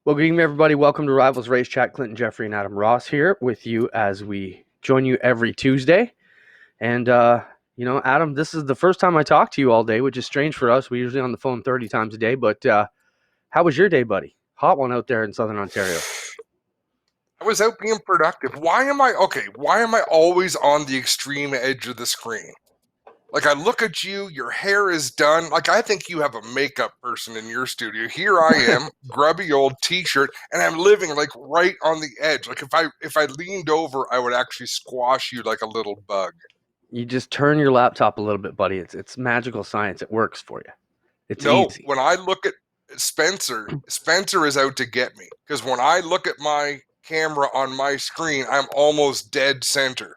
Well, good evening, everybody. Welcome to Rivalz Race Chat. Clinton, Geoffrey, and Adam Ross here with you as we join you every Tuesday. And, Adam, this is the first time I talk to you all day, which is strange for us. We're usually on the phone 30 times a day. But how was your day, buddy? Hot one out there in Southern Ontario. I was out being productive. Why am I always on the extreme edge of the screen? Like, I look at you, your hair is done. Like, I think you have a makeup person in your studio. Here I am, grubby old t-shirt, and I'm living like right on the edge. Like, if I leaned over, I would actually squash you like a little bug. You just turn your laptop a little bit, buddy. It's magical science. It works for you. It's No, easy. when I look at Spencer is out to get me. Because when I look at my camera on my screen, I'm almost dead center.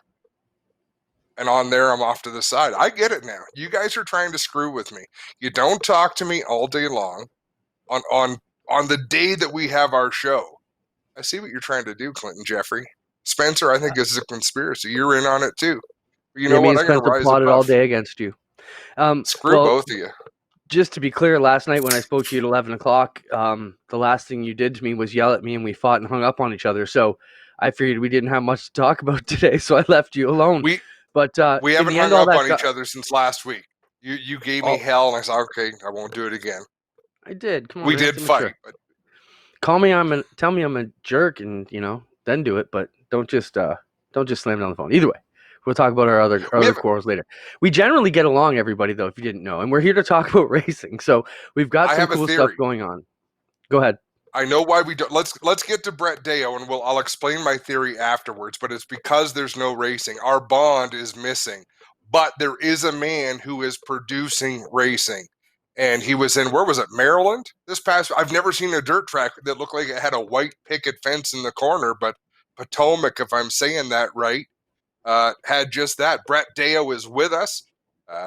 And on there, I'm off to the side. I get it now. You guys are trying to screw with me. You don't talk to me all day long on the day that we have our show. I see what you're trying to do, Clinton Geoffrey. Spencer, I think this is a conspiracy. You're in on it too. But you know Me what? and I'm going to Spencer rise plotted all above. day against you. Screw both of you. Just to be clear, last night when I spoke to you at 11 o'clock, the last thing you did to me was yell at me, and we fought and hung up on each other. So I figured we didn't have much to talk about today, so I left you alone. We haven't hung up on each other since last week. You gave me hell, and I said, okay, I won't do it again. I did. Come on, we man, did fight. But tell me I'm a jerk, and then do it. But don't just slam down the phone. Either way. We'll talk about our other quarrels later. We generally get along, everybody, though, if you didn't know. And we're here to talk about racing. So we've got some cool stuff going on. Go ahead. I know why we don't. Let's get to Brett Deo, and I'll explain my theory afterwards. But it's because there's no racing. Our bond is missing. But there is a man who is producing racing. And he was in, where was it, Maryland? I've never seen a dirt track that looked like it had a white picket fence in the corner, but Potomac, if I'm saying that right, had just that. Brett Deo is with us.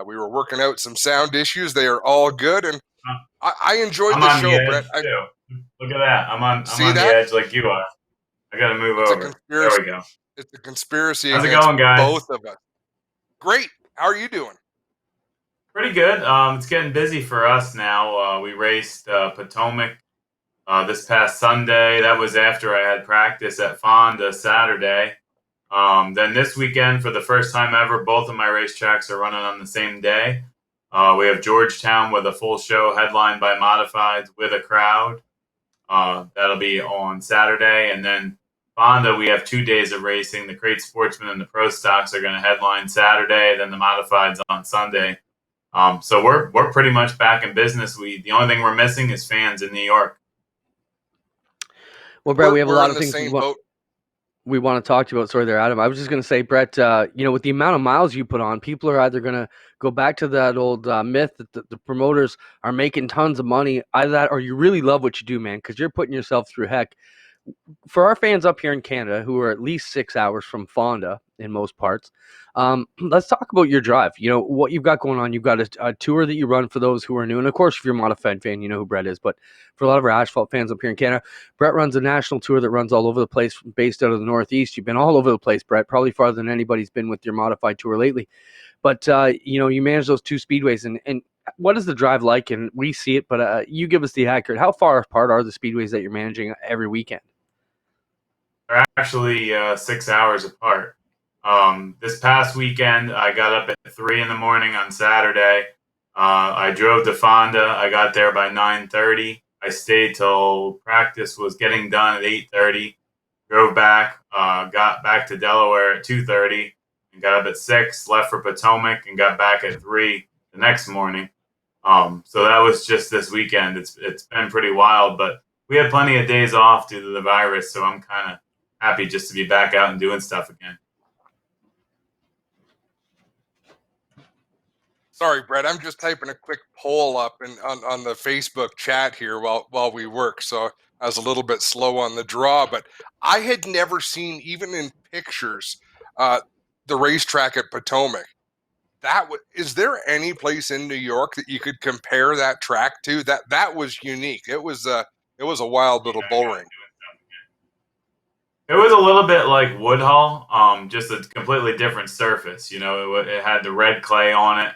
We were working out some sound issues. They are all good, and I enjoyed the show, Brett. Look at that. I'm on the edge like you are. I got to move over. There we go. It's a conspiracy How's against it going, guys? Both of us. Great. How are you doing? Pretty good. It's getting busy for us now. We raced Potomac this past Sunday. That was after I had practice at Fonda Saturday. Then this weekend, for the first time ever, both of my racetracks are running on the same day. We have Georgetown with a full show headlined by Modifieds with a crowd. That'll be on Saturday. And then Fonda, we have 2 days of racing. The Crate Sportsman and the Pro Stocks are going to headline Saturday, then the Modifieds on Sunday. So we're pretty much back in business. The only thing we're missing is fans in New York. Well, Brett, we have a lot of things we want to talk to you about. Sorry there, Adam. I was just going to say, Brett, with the amount of miles you put on, people are either going to go back to that old myth that the promoters are making tons of money, either that or you really love what you do, man, because you're putting yourself through heck. For our fans up here in Canada, who are at least 6 hours from Fonda in most parts, let's talk about your drive. What you've got going on. You've got a tour that you run for those who are new. And, of course, if you're a modified fan, you know who Brett is. But for a lot of our asphalt fans up here in Canada, Brett runs a national tour that runs all over the place, based out of the Northeast. You've been all over the place, Brett, probably farther than anybody's been with your modified tour lately. But, you manage those two speedways. And what is the drive like? And we see it, but you give us the accurate. How far apart are the speedways that you're managing every weekend? They're actually 6 hours apart. This past weekend, I got up at 3 a.m. on Saturday. I drove to Fonda. I got there by 9:30. I stayed till practice was getting done at 8:30. Drove back, got back to Delaware at 2:30, and got up at 6. Left for Potomac and got back at 3 the next morning. So that was just this weekend. It's been pretty wild, but we had plenty of days off due to the virus, so I'm kind of happy just to be back out and doing stuff again. Sorry, Brett. I'm just typing a quick poll up on the Facebook chat here while we work. So I was a little bit slow on the draw, but I had never seen, even in pictures, the racetrack at Potomac. Is there any place in New York that you could compare that track to? That was unique. It was a wild little bull ring. It was a little bit like Woodhull, just a completely different surface. It had the red clay on it.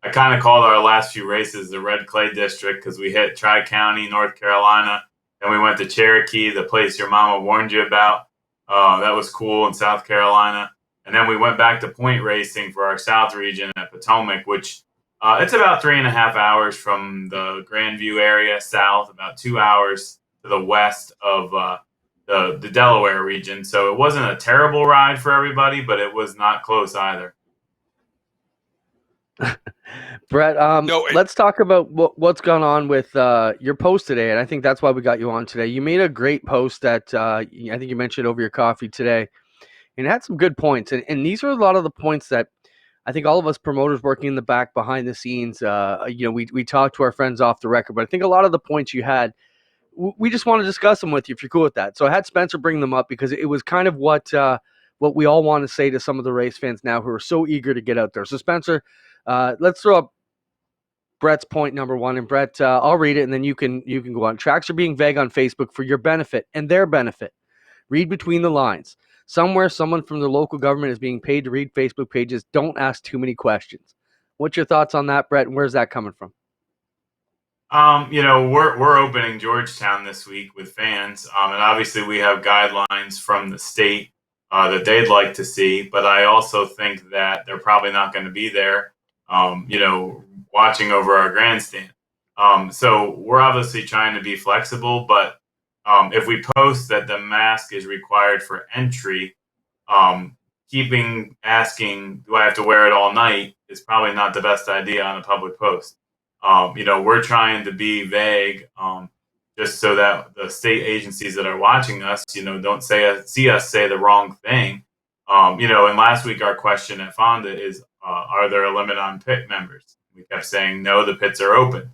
I kind of called our last few races the Red Clay District because we hit Tri-County, North Carolina, Then we went to Cherokee, the place your mama warned you about. That was cool in South Carolina. And then we went back to point racing for our South region at Potomac, which it's about 3.5 hours from the Grandview area south, about 2 hours to the west of the Delaware region. So it wasn't a terrible ride for everybody, but it was not close either. Brett, let's talk about what's gone on with your post today, and I think that's why we got you on today. You made a great post that I think you mentioned over your coffee today, and it had some good points, and these are a lot of the points that I think all of us promoters working in the back behind the scenes, we talk to our friends off the record, but I think a lot of the points you had, we just want to discuss them with you if you're cool with that. So I had Spencer bring them up because it was kind of what we all want to say to some of the race fans now who are so eager to get out there. So Spencer, let's throw up Brett's point number one, and Brett, I'll read it, and then you can go on. Tracks are being vague on Facebook for your benefit and their benefit. Read between the lines. Somewhere, someone from the local government is being paid to read Facebook pages. Don't ask too many questions. What's your thoughts on that, Brett, and where's that coming from? We're opening Georgetown this week with fans, and obviously we have guidelines from the state that they'd like to see. But I also think that they're probably not going to be there, watching over our grandstand. So we're obviously trying to be flexible, but if we post that the mask is required for entry, asking, do I have to wear it all night, is probably not the best idea on a public post. We're trying to be vague, just so that the state agencies that are watching us, don't see us say the wrong thing. And last week our question at Fonda is, are there a limit on pit members? We kept saying, no, the pits are open.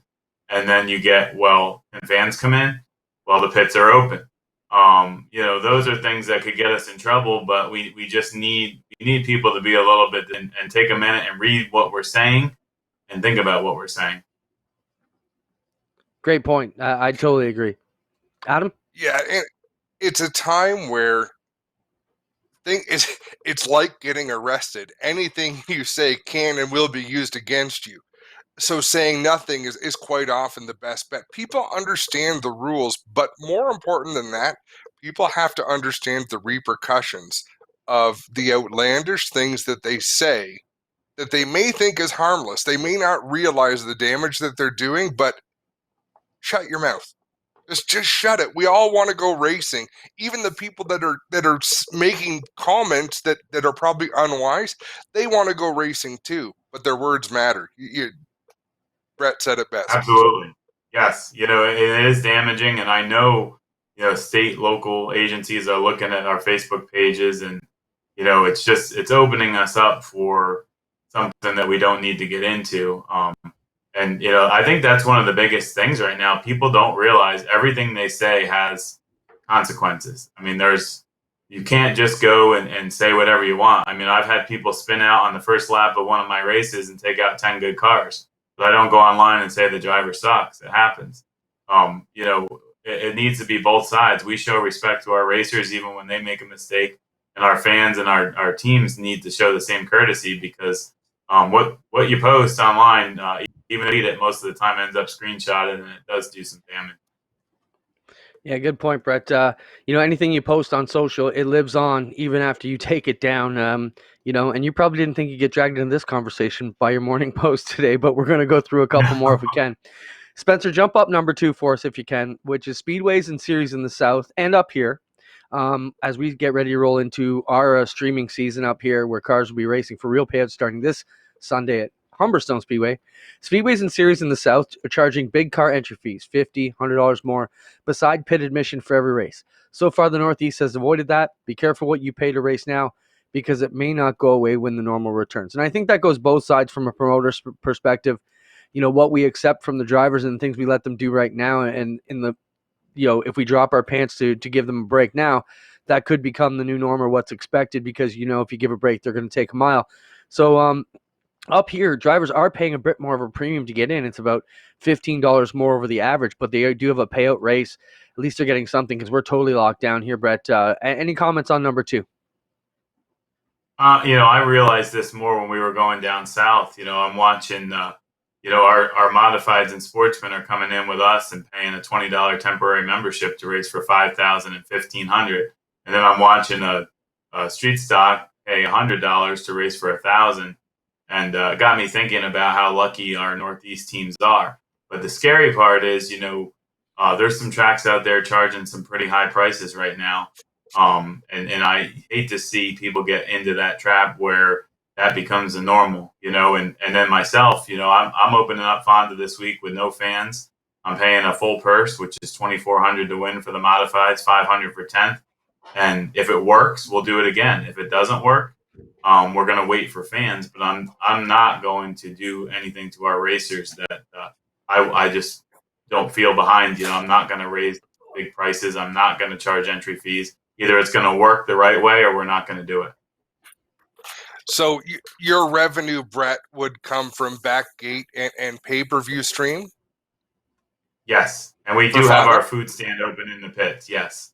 And then you get, well, can fans come in? Well, the pits are open. Those are things that could get us in trouble, but we just need people to be a little bit and take a minute and read what we're saying and think about what we're saying. Great point. I totally agree. Adam? Yeah, and it's a time where it's like getting arrested. Anything you say can and will be used against you. So saying nothing is quite often the best bet. People understand the rules, but more important than that, people have to understand the repercussions of the outlandish things that they say that they may think is harmless. They may not realize the damage that they're doing, but shut your mouth. Just shut it. We all want to go racing. Even the people that are making comments that are probably unwise, they want to go racing too, but their words matter. Brett said it best. Absolutely. Yes. It is damaging. And I know, state, local agencies are looking at our Facebook pages, and, it's opening us up for something that we don't need to get into. And, I think that's one of the biggest things right now. People don't realize everything they say has consequences. I mean, you can't just go and say whatever you want. I mean, I've had people spin out on the first lap of one of my races and take out 10 good cars. But I don't go online and say the driver sucks. It happens. It needs to be both sides. We show respect to our racers even when they make a mistake, and our fans and our teams need to show the same courtesy, because what you post online, even read it, most of the time ends up screenshotted, and it does do some damage. Yeah, good point, Brett. Anything you post on social, it lives on even after you take it down. And you probably didn't think you'd get dragged into this conversation by your morning post today, but we're going to go through a couple more if we can. Spencer, jump up number 2 for us if you can, which is speedways and series in the South and up here. As we get ready to roll into our streaming season up here, where cars will be racing for real payouts starting this Sunday at Humberstone Speedway. Speedways and series in the South are charging big car entry fees, $50, $100 more, beside pit admission for every race. So far, the Northeast has avoided that. Be careful what you pay to race now, because it may not go away when the normal returns. And I think that goes both sides from a promoter's perspective. What we accept from the drivers and the things we let them do right now, and in the, if we drop our pants to give them a break now, that could become the new norm or what's expected, because, if you give a break, they're going to take a mile. So, up here, drivers are paying a bit more of a premium to get in. It's about $15 more over the average, but they do have a payout race. At least they're getting something, because we're totally locked down here, Brett. Any comments on number 2? I realized this more when we were going down south. I'm watching, our modifieds and sportsmen are coming in with us and paying a $20 temporary membership to race for 5,000 and 1,500, and then I'm watching a street stock pay $100 to race for 1,000, and got me thinking about how lucky our Northeast teams are. But the scary part is, there's some tracks out there charging some pretty high prices right now, and I hate to see people get into that trap where that becomes the normal, and then myself, I'm opening up Fonda this week with no fans. I'm paying a full purse, which is $2,400 to win for the modifieds, $500 for 10th. And if it works, we'll do it again. If it doesn't work, we're going to wait for fans. But I'm not going to do anything to our racers that I just don't feel behind. I'm not going to raise big prices. I'm not going to charge entry fees. Either it's going to work the right way or we're not going to do it. So your revenue, Brett, would come from backgate and pay-per-view stream? Yes, and we do have our food stand open in the pits, yes.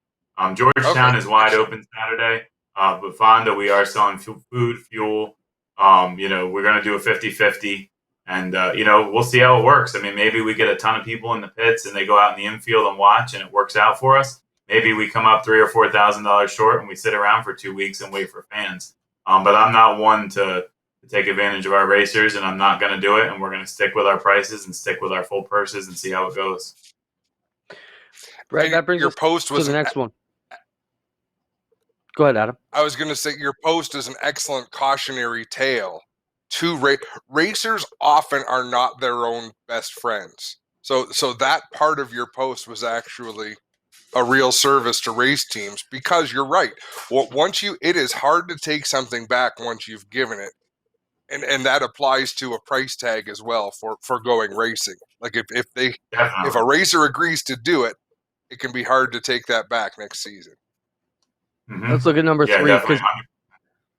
Georgetown is wide open Saturday, but Fonda, we are selling food, fuel. We're going to do a 50-50, and, we'll see how it works. I mean, maybe we get a ton of people in the pits and they go out in the infield and watch and it works out for us. Maybe we come up $3,000 or $4,000 short and we sit around for 2 weeks and wait for fans. But I'm not one to take advantage of our racers, and I'm not going to do it. And we're going to stick with our prices and stick with our full purses and see how it goes. Brett, that brings us to the next one. Go ahead, Adam. I was going to say your post is an excellent cautionary tale. Racers often are not their own best friends. So that part of your post was actually a real service to race teams, because you're right. It is hard to take something back once you've given it. And that applies to a price tag as well for going racing. Like if a racer agrees to do it, it can be hard to take that back next season. Mm-hmm. Let's look at number 3, because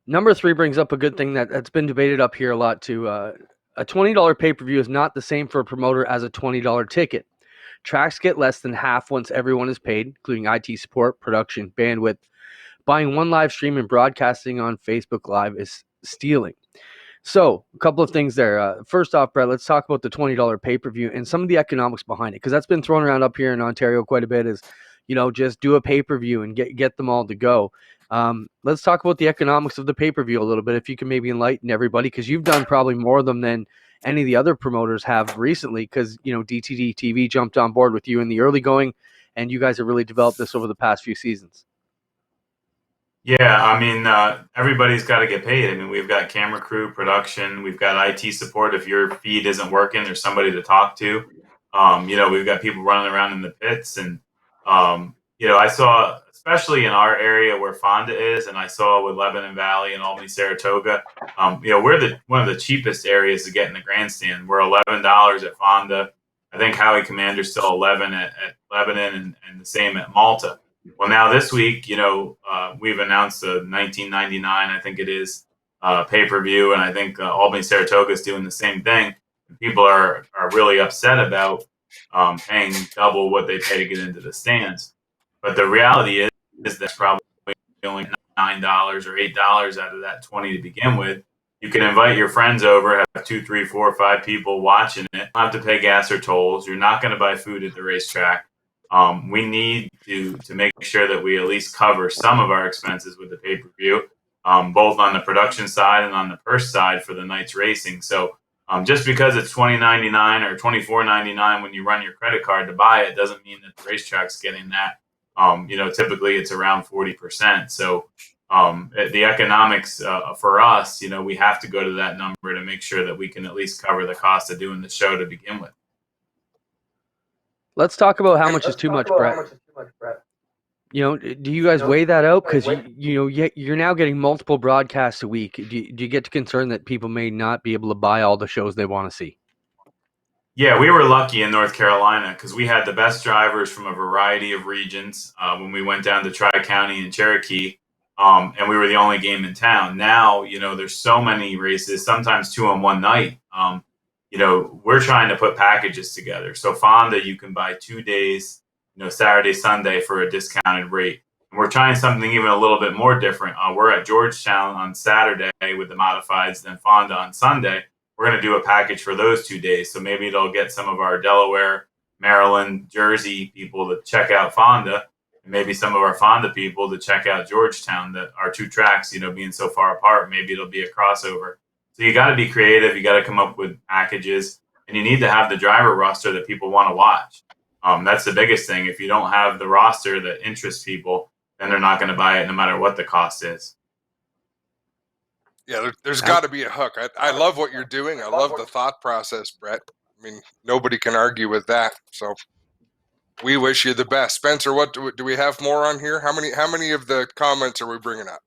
number 3 brings up a good thing that's been debated up here a lot too. A $20 pay-per-view is not the same for a promoter as a $20 ticket. Tracks get less than half once everyone is paid, including IT support, production, bandwidth. Buying one live stream and broadcasting on Facebook Live is stealing. So, a couple of things there. First off, Brett, let's talk about the $20 pay-per-view and some of the economics behind it, because that's been thrown around up here in Ontario quite a bit, is, just do a pay-per-view and get them all to go. Let's talk about the economics of the pay-per-view a little bit, if you can maybe enlighten everybody, because you've done probably more of them than any of the other promoters have recently, because, DTD TV jumped on board with you in the early going, and you guys have really developed this over the past few seasons. Yeah, I mean, everybody's got to get paid. I mean, we've got camera crew, production, we've got IT support. If your feed isn't working, there's somebody to talk to. We've got people running around in the pits, and, I saw, especially in our area where Fonda is, and I saw with Lebanon Valley and Albany, Saratoga, we're one of the cheapest areas to get in the grandstand. We're $11 at Fonda. I think Howie Commander's still $11 at Lebanon, and the same at Malta. Well, now this week, we've announced a $19.99, I think it is, pay-per-view, and I think Albany Saratoga is doing the same thing. People are really upset about paying double what they pay to get into the stands. But the reality is that's probably only $9 or $8 out of that $20 to begin with. You can invite your friends over, have 2, 3, 4, 5 people watching it. You don't have to pay gas or tolls. You're not going to buy food at the racetrack. We need to make sure that we at least cover some of our expenses with the pay-per-view, both on the production side and on the purse side for the night's racing. So just because it's $20.99 or $24.99 when you run your credit card to buy it doesn't mean that the racetrack's getting that. Typically it's around 40%. So the economics for us, we have to go to that number to make sure that we can at least cover the cost of doing the show to begin with. Let's talk about how much is too much, Brett. Do you guys weigh that out? Because you're now getting multiple broadcasts a week. Do you get concerned that people may not be able to buy all the shows they want to see? Yeah, we were lucky in North Carolina because we had the best drivers from a variety of regions when we went down to Tri-County and Cherokee, and we were the only game in town. Now, there's so many races, sometimes 2 on one night. We're trying to put packages together. So Fonda, you can buy 2 days, Saturday, Sunday for a discounted rate. And we're trying something even a little bit more different. We're at Georgetown on Saturday with the Modifieds, then Fonda on Sunday. we're going to do a package for those 2 days. So maybe it'll get some of our Delaware, Maryland, Jersey people to check out Fonda, and maybe some of our Fonda people to check out Georgetown. That our two tracks, being so far apart, maybe it'll be a crossover. So you got to be creative. You got to come up with packages, and you need to have the driver roster that people want to watch. That's the biggest thing. If you don't have the roster that interests people, then they're not going to buy it no matter what the cost is. Yeah, there's got to be a hook. I love what you're doing. I love the thought process, Brett. I mean, nobody can argue with that. So we wish you the best. Spencer, what do we have more on here? How many of the comments are we bringing up?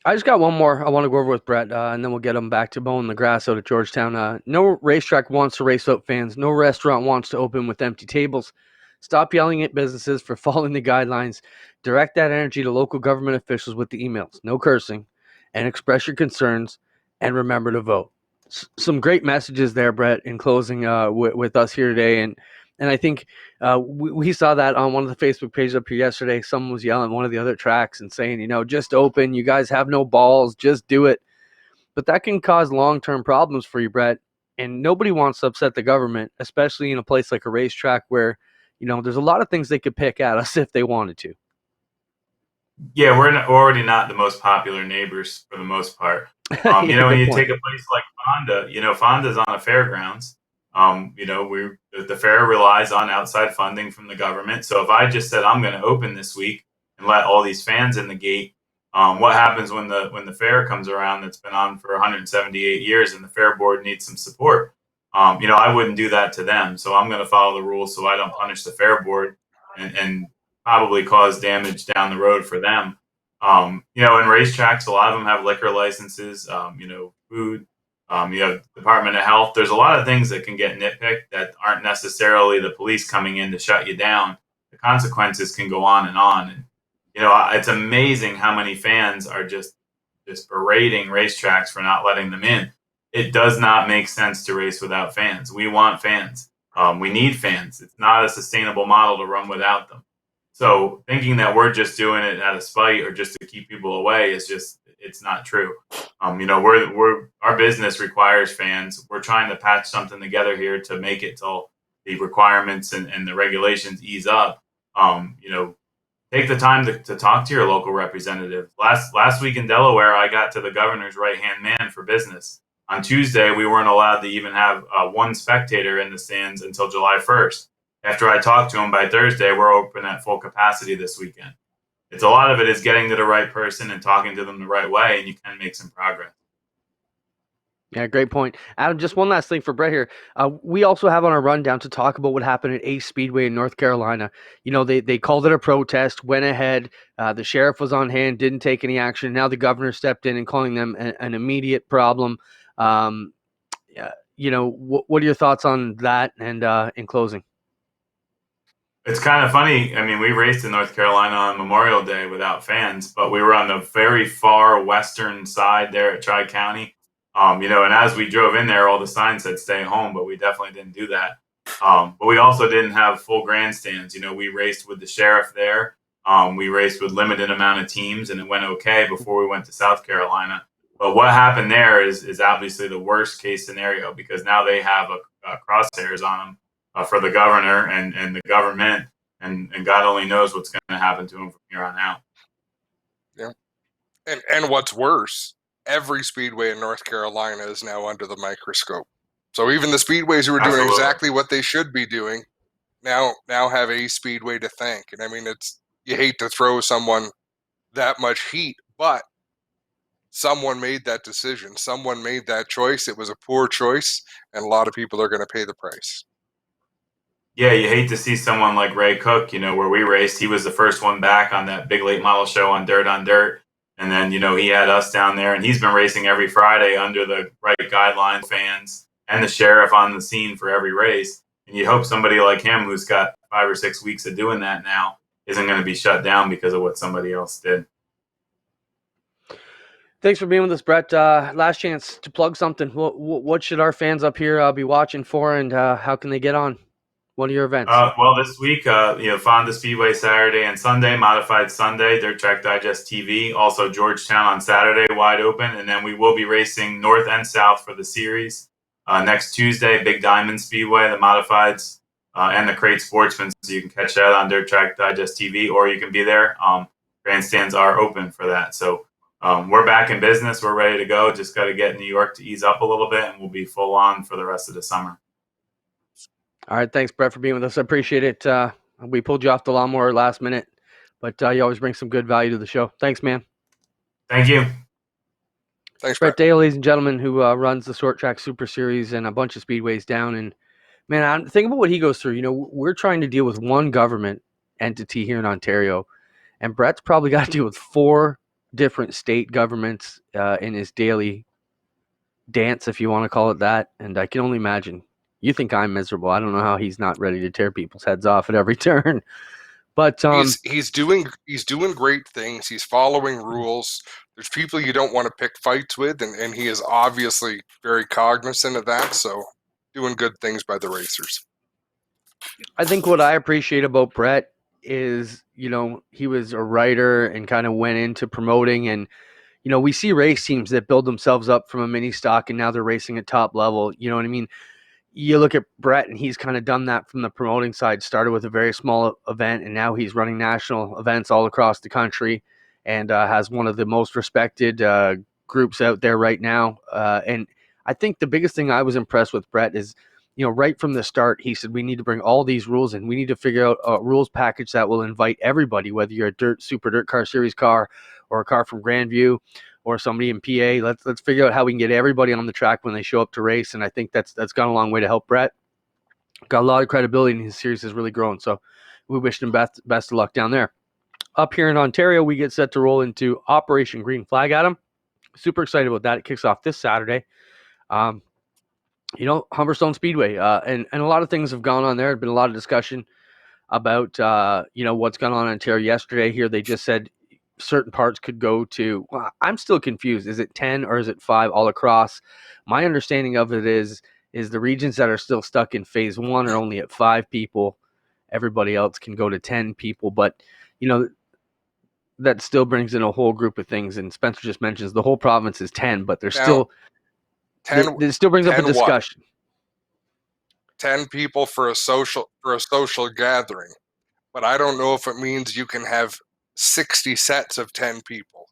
I just got one more I want to go over with Brett, and then we'll get him back to mowing the grass out at Georgetown. No racetrack wants to race out fans. No restaurant wants to open with empty tables. Stop yelling at businesses for following the guidelines. Direct that energy to local government officials with the emails. No cursing. And express your concerns. And remember to vote. Some great messages there, Brett, in closing with us here today. And I think we saw that on one of the Facebook pages up here yesterday. Someone was yelling at one of the other tracks and saying, just open. You guys have no balls. Just do it. But that can cause long-term problems for you, Brett. And nobody wants to upset the government, especially in a place like a racetrack where, there's a lot of things they could pick at us if they wanted to. Yeah, we're already not the most popular neighbors for the most part. When you take a place like Fonda, Fonda's on a fairgrounds. The fair relies on outside funding from the government. So if I just said I'm going to open this week and let all these fans in the gate, what happens when the fair comes around that's been on for 178 years and the fair board needs some support? I wouldn't do that to them. So I'm going to follow the rules so I don't punish the fair board and probably cause damage down the road for them. In racetracks, a lot of them have liquor licenses, food. You have Department of Health. There's a lot of things that can get nitpicked that aren't necessarily the police coming in to shut you down. The consequences can go on. And, it's amazing how many fans are just berating racetracks for not letting them in. It does not make sense to race without fans. We want fans. We need fans. It's not a sustainable model to run without them. So thinking that we're just doing it out of spite or just to keep people away it's not true. Our business requires fans. We're trying to patch something together here to make it till the requirements and the regulations ease up. Take the time to talk to your local representative. Last week in Delaware, I got to the governor's right-hand man for business. On Tuesday, we weren't allowed to even have one spectator in the stands until July 1st. After I talked to him by Thursday, we're open at full capacity this weekend. It's a lot of it is getting to the right person and talking to them the right way, and you can make some progress. Yeah, great point. Adam, just one last thing for Brett here. We also have on our rundown to talk about what happened at Ace Speedway in North Carolina. They called it a protest, went ahead. The sheriff was on hand, didn't take any action. Now the governor stepped in and calling them an immediate problem. What are your thoughts on that and in closing? It's kind of funny. I mean, we raced in North Carolina on Memorial Day without fans, but we were on the very far western side there at Tri-County. And as we drove in there, all the signs said stay home, but we definitely didn't do that. But we also didn't have full grandstands. We raced with the sheriff there. We raced with limited amount of teams, and it went okay before we went to South Carolina. But what happened there is obviously the worst case scenario because now they have a crosshairs on them. For the governor and the government, and God only knows what's going to happen to him from here on out. Yeah, and what's worse, every speedway in North Carolina is now under the microscope. So even the speedways who are doing exactly what they should be doing now have a speedway to thank. And I mean, you hate to throw someone that much heat, but someone made that decision. Someone made that choice. It was a poor choice, and a lot of people are going to pay the price. Yeah, you hate to see someone like Ray Cook, where we raced. He was the first one back on that big late model show on Dirt. And then, he had us down there, and he's been racing every Friday under the right guideline, fans, and the sheriff on the scene for every race. And you hope somebody like him, who's got 5 or 6 weeks of doing that now, isn't going to be shut down because of what somebody else did. Thanks for being with us, Brett. Last chance to plug something. What should our fans up here be watching for, and how can they get on one of your events? Well, this week, Fonda Speedway Saturday and Sunday, Modified Sunday, Dirt Track Digest TV. Also Georgetown on Saturday, wide open. And then we will be racing north and south for the series. next Tuesday, Big Diamond Speedway, the Modifieds, and the Crate Sportsman. So you can catch that on Dirt Track Digest TV, or you can be there. Grandstands are open for that. So we're back in business. We're ready to go. Just got to get New York to ease up a little bit, and we'll be full on for the rest of the summer. All right. Thanks, Brett, for being with us. I appreciate it. We pulled you off the lawnmower last minute, but you always bring some good value to the show. Thanks, man. Thank you. Thanks, Brett Dale, ladies and gentlemen, who runs the Short Track Super Series and a bunch of speedways down. And man, think about what he goes through. You know, we're trying to deal with one government entity here in Ontario, and Brett's probably got to deal with 4 different state governments in his daily dance, if you want to call it that. And I can only imagine. You think I'm miserable. I don't know how he's not ready to tear people's heads off at every turn. But he's doing great things. He's following rules. There's people you don't want to pick fights with, and he is obviously very cognizant of that. So doing good things by the racers. I think what I appreciate about Brett is, you know, he was a writer and kind of went into promoting. And, you know, we see race teams that build themselves up from a mini stock and now they're racing at top level. You know what I mean? You look at Brett and he's kind of done that from the promoting side, started with a very small event and now he's running national events all across the country and has one of the most respected groups out there right now. And I think the biggest thing I was impressed with Brett is, you know, right from the start, he said, we need to bring all these rules in. We need to figure out a rules package that will invite everybody, whether you're a super dirt car series car or a car from Grandview or somebody in PA. Let's figure out how we can get everybody on the track when they show up to race. And I think that's gone a long way to help Brett. Got a lot of credibility, and his series has really grown. So we wish him best of luck down there. Up here in Ontario, we get set to roll into Operation Green Flag, Adam. Super excited about that. It kicks off this Saturday. You know, Humberstone Speedway. And a lot of things have gone on there. There's been a lot of discussion about, you know, what's gone on in Ontario. Yesterday here, they just said certain parts could go to, well, I'm still confused. Is it 10 or is it 5 all across? My understanding of it is the regions that are still stuck in phase 1 are only at 5 people. Everybody else can go to 10 people. But, you know, that still brings in a whole group of things. And Spencer just mentions the whole province is 10, but there's still 10. It still brings up a discussion. 10 people for a social gathering, but I don't know if it means you can have 60 sets of 10 people.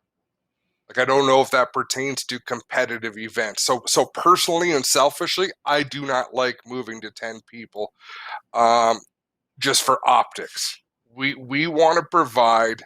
Like, I don't know if that pertains to competitive events. So personally and selfishly, I do not like moving to 10 people, just for optics. We want to provide.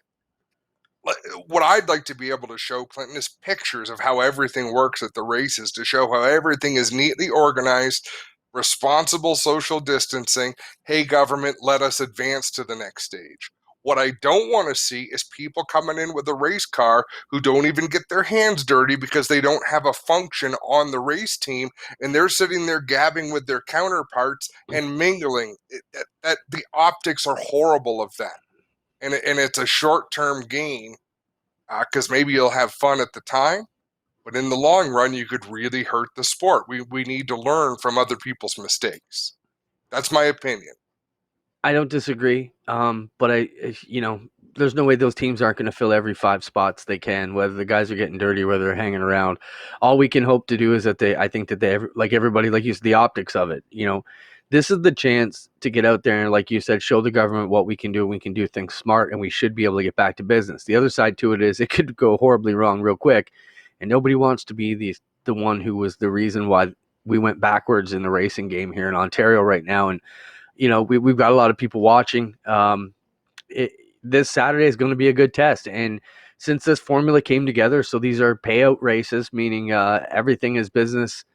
What I'd like to be able to show, Clinton, is pictures of how everything works at the races, to show how everything is neatly organized, responsible social distancing. Hey, government, let us advance to the next stage. What I don't want to see is people coming in with a race car who don't even get their hands dirty because they don't have a function on the race team, and they're sitting there gabbing with their counterparts and mingling. That the optics are horrible of that. And it's a short-term gain because maybe you'll have fun at the time, but in the long run, you could really hurt the sport. We need to learn from other people's mistakes. That's my opinion. I don't disagree, but you know, there's no way those teams aren't going to fill every 5 spots they can, whether the guys are getting dirty, whether they're hanging around. All we can hope to do is that I think that they, like everybody, like you said, the optics of it, you know, this is the chance to get out there and, like you said, show the government what we can do. We can do things smart, and we should be able to get back to business. The other side to it is it could go horribly wrong real quick, and nobody wants to be the one who was the reason why we went backwards in the racing game here in Ontario right now. And you know, we've got a lot of people watching. This Saturday is going to be a good test. And since this formula came together, so these are payout races, meaning everything is business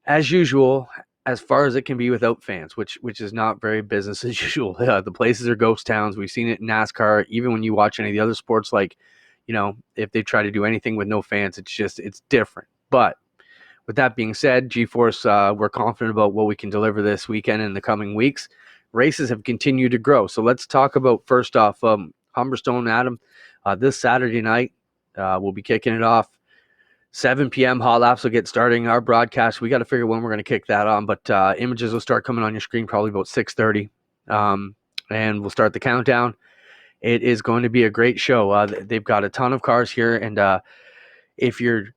as usual, as far as it can be without fans, which is not very business as usual. The places are ghost towns. We've seen it in NASCAR. Even when you watch any of the other sports, like, you know, if they try to do anything with no fans, it's different. But with that being said, G-Force, we're confident about what we can deliver this weekend and in the coming weeks. Races have continued to grow. So let's talk about, first off, Humberstone, Adam. This Saturday night, we'll be kicking it off. 7 p.m. Hot Laps will get starting our broadcast. We got to figure when we're going to kick that on, but images will start coming on your screen probably about 6:30, and we'll start the countdown. It is going to be a great show. They've got a ton of cars here, and if you're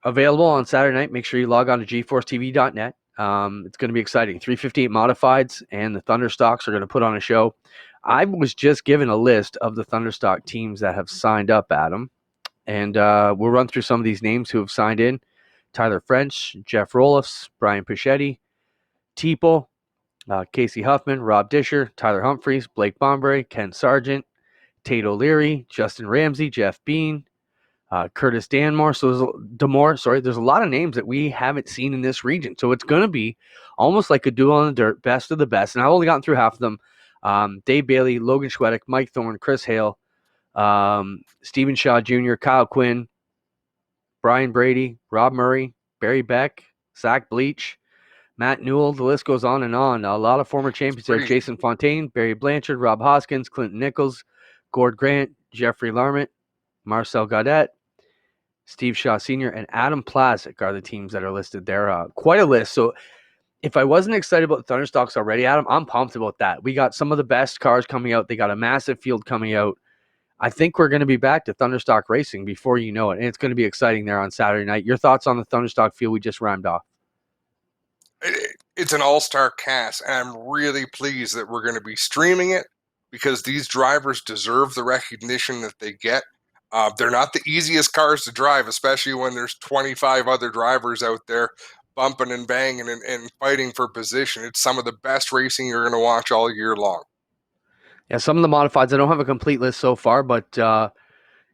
available on Saturday night. Make sure you log on to geforcetv.net. It's going to be exciting. 358 Modifieds and the Thunderstocks are going to put on a show. I was just given a list of the Thunderstock teams that have signed up, Adam, and we'll run through some of these names who have signed in. Tyler French, Jeff Roloffs, Brian Pichetti, Teeple, Casey Huffman, Rob Disher, Tyler Humphreys, Blake Bomberry, Ken Sargent, Tate O'Leary, Justin Ramsey, Jeff Bean, Curtis Damore. There's a lot of names that we haven't seen in this region. So it's going to be almost like a duel on the dirt, best of the best. And I've only gotten through half of them. Dave Bailey, Logan Schwedick, Mike Thorne, Chris Hale, Stephen Shaw Jr., Kyle Quinn, Brian Brady, Rob Murray, Barry Beck, Zach Bleach, Matt Newell. The list goes on and on. A lot of former champions there. Jason Fontaine, Barry Blanchard, Rob Hoskins, Clinton Nichols, Gord Grant, Jeffrey Larmont, Marcel Gaudet, Steve Shaw Sr., and Adam Plazic are the teams that are listed there. Quite a list. So if I wasn't excited about the Thunderstocks already, Adam, I'm pumped about that. We got some of the best cars coming out. They got a massive field coming out. I think we're going to be back to Thunderstock racing before you know it, and it's going to be exciting there on Saturday night. Your thoughts on the Thunderstock field we just rhymed off? It's an all-star cast, and I'm really pleased that we're going to be streaming it because these drivers deserve the recognition that they get. They're not the easiest cars to drive, especially when there's 25 other drivers out there bumping and banging and fighting for position. It's some of the best racing you're going to watch all year long. Yeah, some of the modifieds, I don't have a complete list so far, but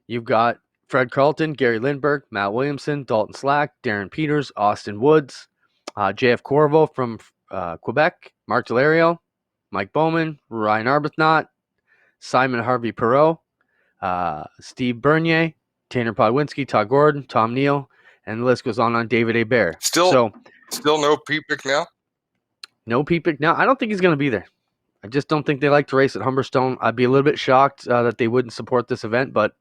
you've got Fred Carlton, Gary Lindbergh, Matt Williamson, Dalton Slack, Darren Peters, Austin Woods, JF Corvo from Quebec, Mark Delario, Mike Bowman, Ryan Arbuthnot, Simon Harvey Perot, Steve Bernier, Tanner Podwinski, Todd Gordon, Tom Neal, and the list goes on David Hebert. Still no Pete McNeil? No Pete McNeil. I don't think he's going to be there. I just don't think they like to race at Humberstone. I'd be a little bit shocked that they wouldn't support this event, but,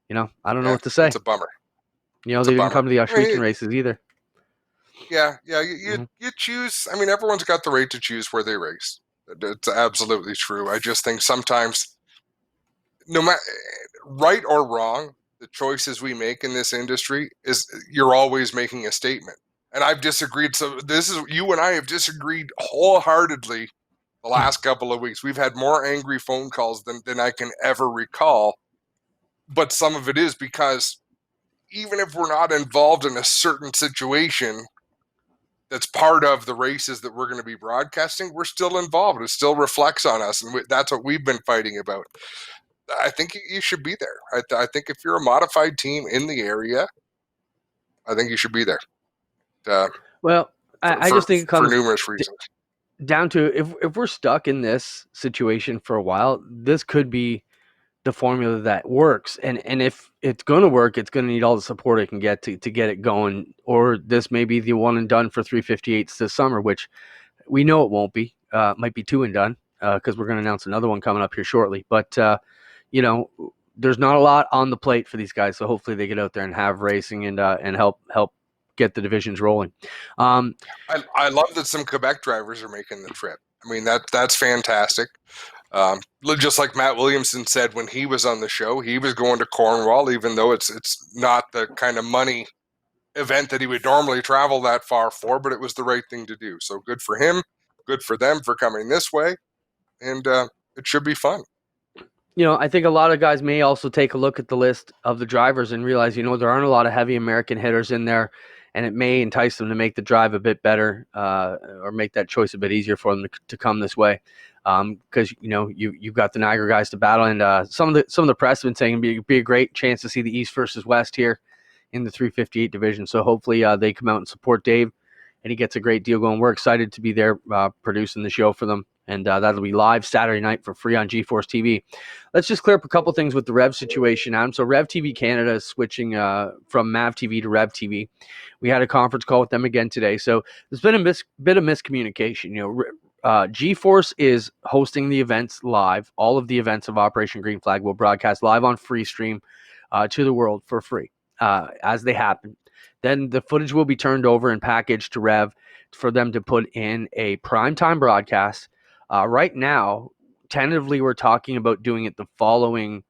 I don't know what to say. It's a bummer. They didn't come to the Australian races either. Yeah, you choose. I mean, everyone's got the right to choose where they race. It's absolutely true. I just think sometimes, no matter right or wrong, the choices we make in this industry is you're always making a statement. And I've disagreed. So you and I have disagreed wholeheartedly the last couple of weeks. We've had more angry phone calls than I can ever recall. But some of it is because even if we're not involved in a certain situation that's part of the races that we're going to be broadcasting, we're still involved. It still reflects on us, and that's what we've been fighting about. I think you should be there. I think if you're a modified team in the area, I think you should be there. I just think it comes for numerous reasons down to if we're stuck in this situation for a while, this could be the formula that works. And if it's going to work, it's going to need all the support it can get to get it going. Or this may be the one and done for 358s this summer, which we know it won't be. Might be two and done because we're going to announce another one coming up here shortly. But, there's not a lot on the plate for these guys. So hopefully they get out there and have racing and help get the divisions rolling. I love that some Quebec drivers are making the trip. I mean, that's fantastic. Just like Matt Williamson said when he was on the show, he was going to Cornwall, even though it's not the kind of money event that he would normally travel that far for, but it was the right thing to do. So good for him, good for them for coming this way, and it should be fun. I think a lot of guys may also take a look at the list of the drivers and realize, there aren't a lot of heavy American hitters in there, and it may entice them to make the drive a bit better or make that choice a bit easier for them to come this way. Because you've got the Niagara guys to battle, and some of the press have been saying it'd be a great chance to see the East versus West here in the 358 division. So hopefully they come out and support Dave, and he gets a great deal going. We're excited to be there producing the show for them, and that'll be live Saturday night for free on GeForce TV. Let's just clear up a couple things with the Rev situation, Adam. So Rev TV Canada is switching from Mav TV to Rev TV. We had a conference call with them again today. So there's been a bit of miscommunication. GeForce is hosting the events live. All of the events of Operation Green Flag will broadcast live on free stream to the world for free as they happen. Then the footage will be turned over and packaged to Rev for them to put in a primetime broadcast. Right now, tentatively, we're talking about doing it the following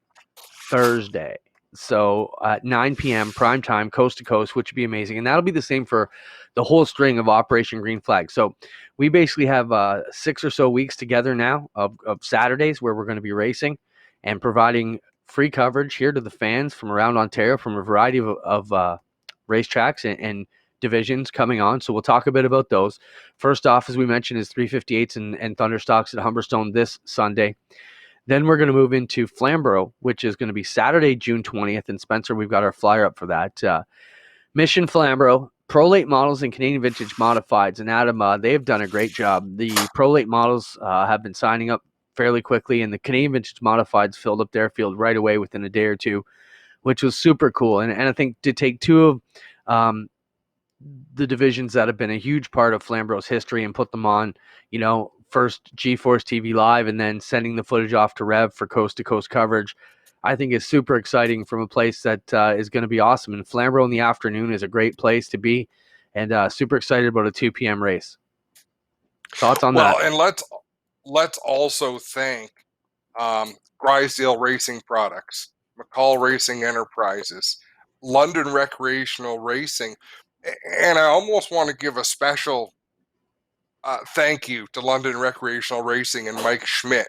Thursday. So at 9 p.m. prime time, coast to coast, which would be amazing. And that'll be the same for the whole string of Operation Green Flag. So we basically have 6 or so weeks together now of Saturdays where we're going to be racing and providing free coverage here to the fans from around Ontario from a variety of racetracks and divisions coming on. So we'll talk a bit about those. First off, as we mentioned, is 358s and Thunderstocks at Humberstone this Sunday. Then we're going to move into Flamborough, which is going to be Saturday, June 20th. And Spencer, we've got our flyer up for that. Mission Flamborough, Pro Late Models and Canadian Vintage Modifieds. And Adam, they've done a great job. The Pro Late Models have been signing up fairly quickly, and the Canadian Vintage Modifieds filled up their field right away within a day or two, which was super cool. And I think to take two of the divisions that have been a huge part of Flamborough's history and put them on, first G-Force TV Live and then sending the footage off to Rev for coast-to-coast coverage, I think is super exciting from a place that is going to be awesome. And Flamborough in the afternoon is a great place to be, and super excited about a 2 p.m. race. Thoughts on that? Well, and let's also thank Drysdale Racing Products, McCall Racing Enterprises, London Recreational Racing, and I almost want to give a special thank you to London Recreational Racing and Mike Schmidt,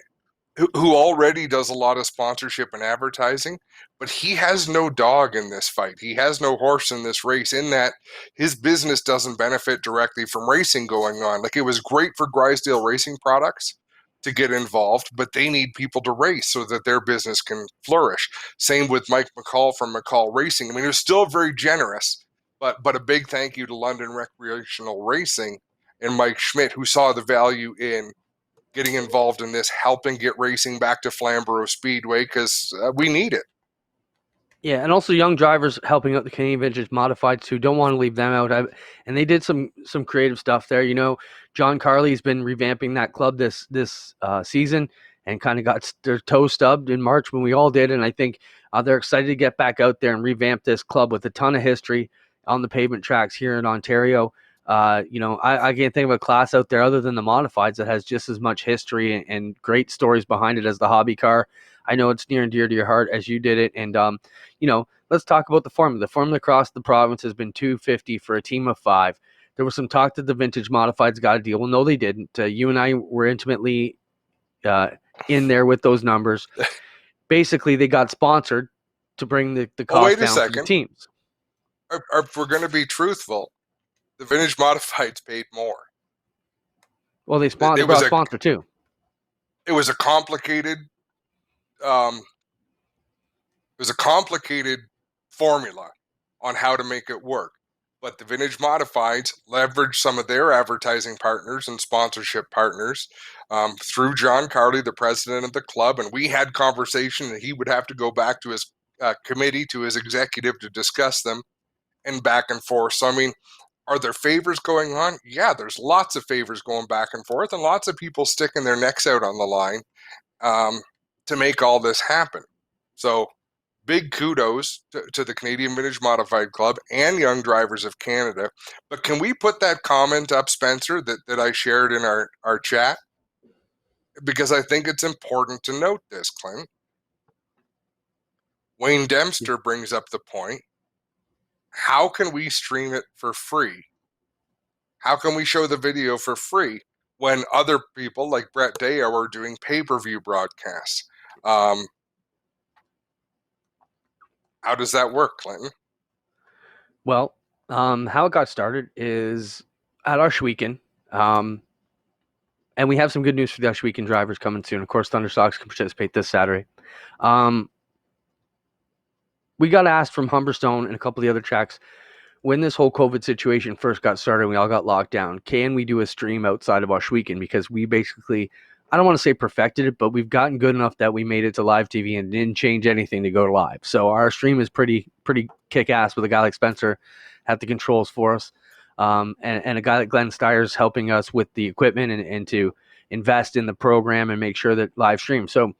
who already does a lot of sponsorship and advertising, but he has no dog in this fight. He has no horse in this race, in that his business doesn't benefit directly from racing going on. Like, it was great for Drysdale Racing Products to get involved, but they need people to race so that their business can flourish. Same with Mike McCall from McCall Racing. I mean, it was still very generous, but a big thank you to London Recreational Racing and Mike Schmidt, who saw the value in getting involved in this, helping get racing back to Flamborough Speedway, because we need it. Yeah, and also young drivers helping out the Canadian Vintage Modifieds who don't want to leave them out. And they did some creative stuff there. John Carley's been revamping that club this season and kind of got their toe stubbed in March when we all did. And I think they're excited to get back out there and revamp this club with a ton of history on the pavement tracks here in Ontario. I can't think of a class out there other than the Modifieds that has just as much history and great stories behind it as the hobby car. I know it's near and dear to your heart as you did it. And, let's talk about the formula. The formula across the province has been $250 for a team of 5. There was some talk that the Vintage Modifieds got a deal. Well, no, they didn't. You and I were intimately in there with those numbers. Basically, they got sponsored to bring the cost down for the teams. If we're going to be truthful, the Vintage Modifieds paid more. Well, they brought a sponsor too. It was a complicated formula on how to make it work. But the Vintage Modifieds leveraged some of their advertising partners and sponsorship partners through John Carley, the president of the club. And we had conversation, and he would have to go back to his committee, to his executive, to discuss them, and back and forth. So, I mean, are there favors going on? Yeah, there's lots of favors going back and forth, and lots of people sticking their necks out on the line to make all this happen. So big kudos to the Canadian Vintage Modified Club and Young Drivers of Canada. But can we put that comment up, Spencer, that I shared in our chat? Because I think it's important to note this, Clint. Wayne Dempster brings up the point. How can we stream it for free? How can we show the video for free when other people like Brett Deo are doing pay-per-view broadcasts? How does that work, Clinton? Well, how it got started is at our Weekend, and we have some good news for the Weekend drivers coming soon. Of course, Thunderstocks can participate this Saturday. We got asked from Humberstone and a couple of the other tracks, when this whole COVID situation first got started, we all got locked down. Can we do a stream outside of our Weekend? Because we basically, I don't want to say perfected it, but we've gotten good enough that we made it to live TV and didn't change anything to go to live. So our stream is pretty kick-ass with a guy like Spencer at the controls for us, and a guy like Glenn Steyer's helping us with the equipment and to invest in the program and make sure that live stream. So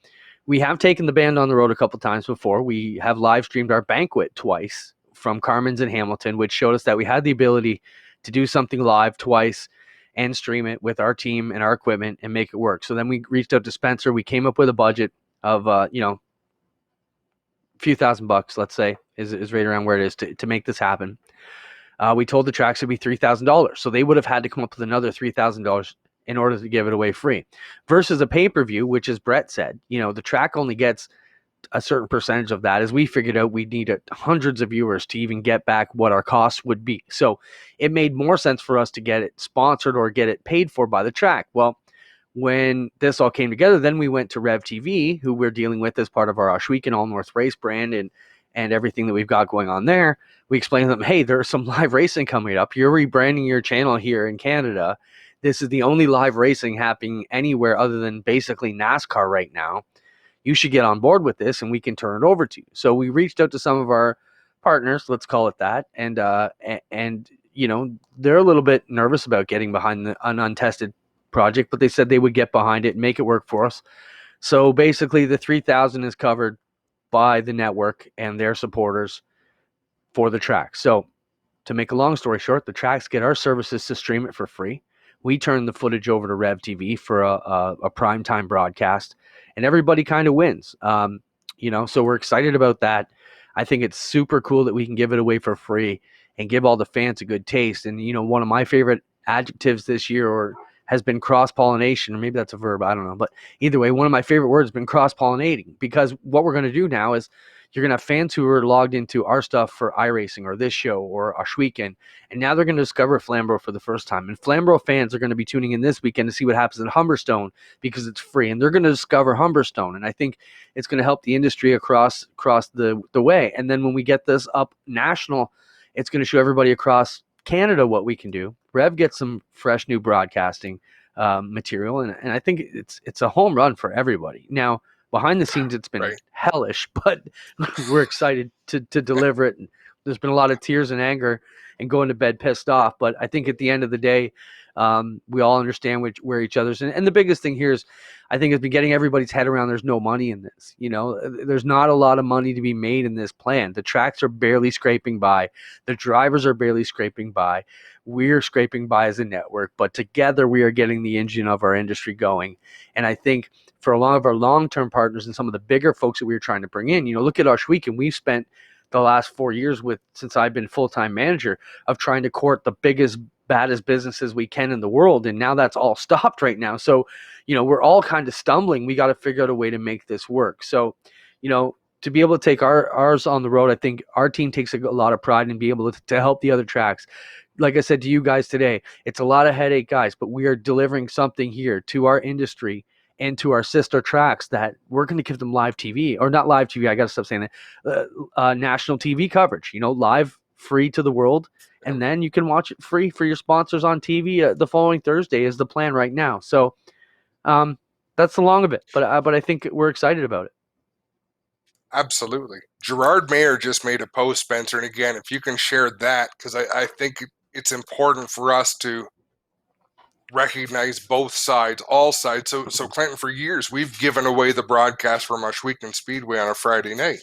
we have taken the band on the road a couple times before. We have live streamed our banquet twice from Carmen's in Hamilton, which showed us that we had the ability to do something live twice and stream it with our team and our equipment and make it work. So then we reached out to Spencer. We came up with a budget of, few $1,000, let's say, is right around where it is to make this happen. We told the tracks it would be $3,000. So they would have had to come up with another $3,000 in order to give it away free. Versus a pay-per-view, which, as Brett said, the track only gets a certain percentage of that. As we figured out, we'd need hundreds of viewers to even get back what our costs would be. So it made more sense for us to get it sponsored or get it paid for by the track. Well, when this all came together, then we went to Rev TV, who we're dealing with as part of our Oshweek All North Race brand and everything that we've got going on there. We explained to them, hey, there's some live racing coming up. You're rebranding your channel here in Canada. This is the only live racing happening anywhere other than basically NASCAR right now. You should get on board with this and we can turn it over to you. So we reached out to some of our partners, let's call it that. And they're a little bit nervous about getting behind an untested project, but they said they would get behind it and make it work for us. So basically the 3,000 is covered by the network and their supporters for the track. So to make a long story short, the tracks get our services to stream it for free. We turn the footage over to Rev TV for a primetime broadcast, and everybody kind of wins. So we're excited about that. I think it's super cool that we can give it away for free and give all the fans a good taste. And, one of my favorite adjectives this year has been cross-pollination, or maybe that's a verb, I don't know. But either way, one of my favorite words has been cross-pollinating, because what we're going to do now is you're going to have fans who are logged into our stuff for iRacing or this show or Oshweekend, and now they're going to discover Flamborough for the first time. And Flamborough fans are going to be tuning in this weekend to see what happens at Humberstone because it's free, and they're going to discover Humberstone. And I think it's going to help the industry across the way. And then when we get this up national, it's going to show everybody across Canada what we can do. Rev gets some fresh new broadcasting material, and I think it's a home run for everybody. Now, behind the scenes, it's been hellish, but we're excited to deliver it. And there's been a lot of tears and anger and going to bed pissed off. But I think at the end of the day, we all understand where each other's. And the biggest thing here is, I think, has been getting everybody's head around there's no money in this. There's not a lot of money to be made in this plan. The tracks are barely scraping by. The drivers are barely scraping by. We're scraping by as a network. But together, we are getting the engine of our industry going. And I think for a lot of our long-term partners and some of the bigger folks that we were trying to bring in, look at Oshweek, and we've spent the last 4 years since I've been full-time manager of trying to court the biggest, baddest businesses we can in the world. And now that's all stopped right now. So, we're all kind of stumbling. We got to figure out a way to make this work. So, to be able to take ours on the road, I think our team takes a lot of pride in being able to help the other tracks. Like I said to you guys today, it's a lot of headache, guys, but we are delivering something here to our industry and to our sister tracks that we're going to give them live TV, or not live TV. I got to stop saying that. National TV coverage, live, free to the world. And then you can watch it free for your sponsors on TV the following Thursday is the plan right now. So that's the long of it. But I think we're excited about it. Absolutely. Gerard Mayer just made a post, Spencer. And again, if you can share that, because I think it's important for us to recognize both sides, all sides. So Clinton, for years, we've given away the broadcast from Oshweekend Speedway on a Friday night.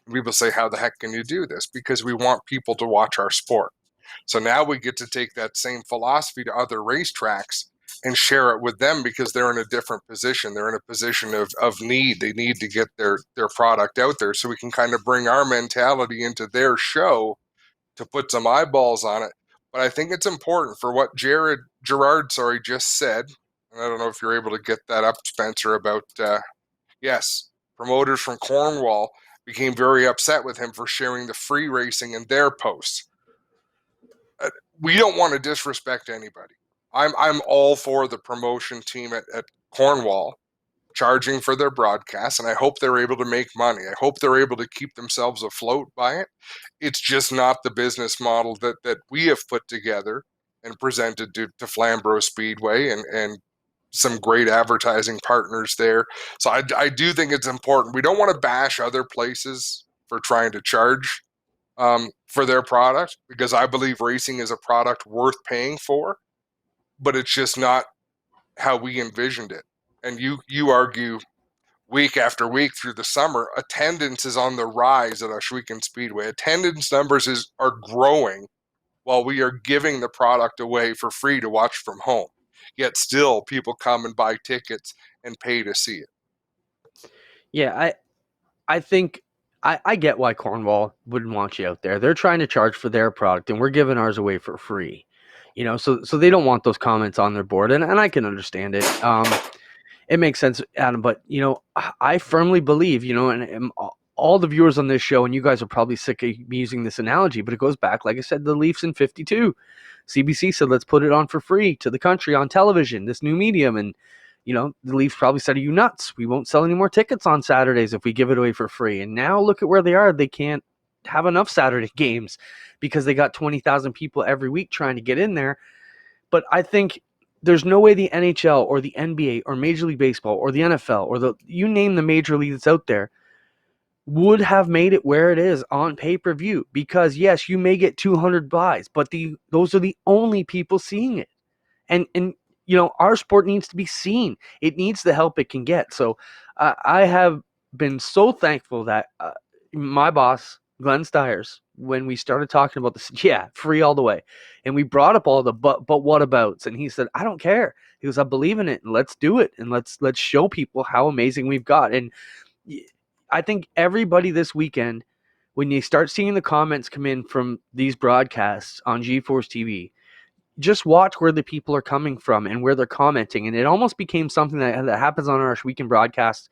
And people say, how the heck can you do this? Because we want people to watch our sport. So now we get to take that same philosophy to other racetracks and share it with them, because they're in a different position. They're in a position of need. They need to get their product out there, so we can kind of bring our mentality into their show to put some eyeballs on it. But I think it's important for what Gerard just said, and I don't know if you're able to get that up, Spencer, about, yes, promoters from Cornwall became very upset with him for sharing the free racing in their posts. We don't want to disrespect anybody. I'm all for the promotion team at Cornwall charging for their broadcasts, and I hope they're able to make money. I hope they're able to keep themselves afloat by it. It's just not the business model that we have put together and presented to Flamborough Speedway and some great advertising partners there. So I do think it's important. We don't want to bash other places for trying to charge for their product, because I believe racing is a product worth paying for, but it's just not how we envisioned it. And you argue week after week through the summer, attendance is on the rise at Oshweekend Speedway. Attendance numbers are growing while we are giving the product away for free to watch from home. Yet still people come and buy tickets and pay to see it. Yeah, I think I get why Cornwall wouldn't want you out there. They're trying to charge for their product, and we're giving ours away for free. So they don't want those comments on their board, and I can understand it. It makes sense, Adam. But I firmly believe, and all the viewers on this show, and you guys are probably sick of me using this analogy, but it goes back, like I said, the Leafs in '52. CBC said, let's put it on for free to the country on television, this new medium, and the Leafs probably said, are you nuts? We won't sell any more tickets on Saturdays if we give it away for free. And now look at where they are. They can't have enough Saturday games because they got 20,000 people every week trying to get in there. But I think there's no way the NHL or the NBA or Major League Baseball or the NFL or you name the major league that's out there would have made it where it is on pay-per-view, because yes, you may get 200 buys, but those are the only people seeing it. And our sport needs to be seen. It needs the help it can get. So I have been so thankful that my boss, Glenn Stiers, when we started talking about this, free all the way. And we brought up all the but what abouts. And he said, I don't care. He goes, I believe in it, and let's do it. And let's show people how amazing we've got. And I think everybody this weekend, when you start seeing the comments come in from these broadcasts on GeForce TV, just watch where the people are coming from and where they're commenting. And it almost became something that happens on our weekend broadcast.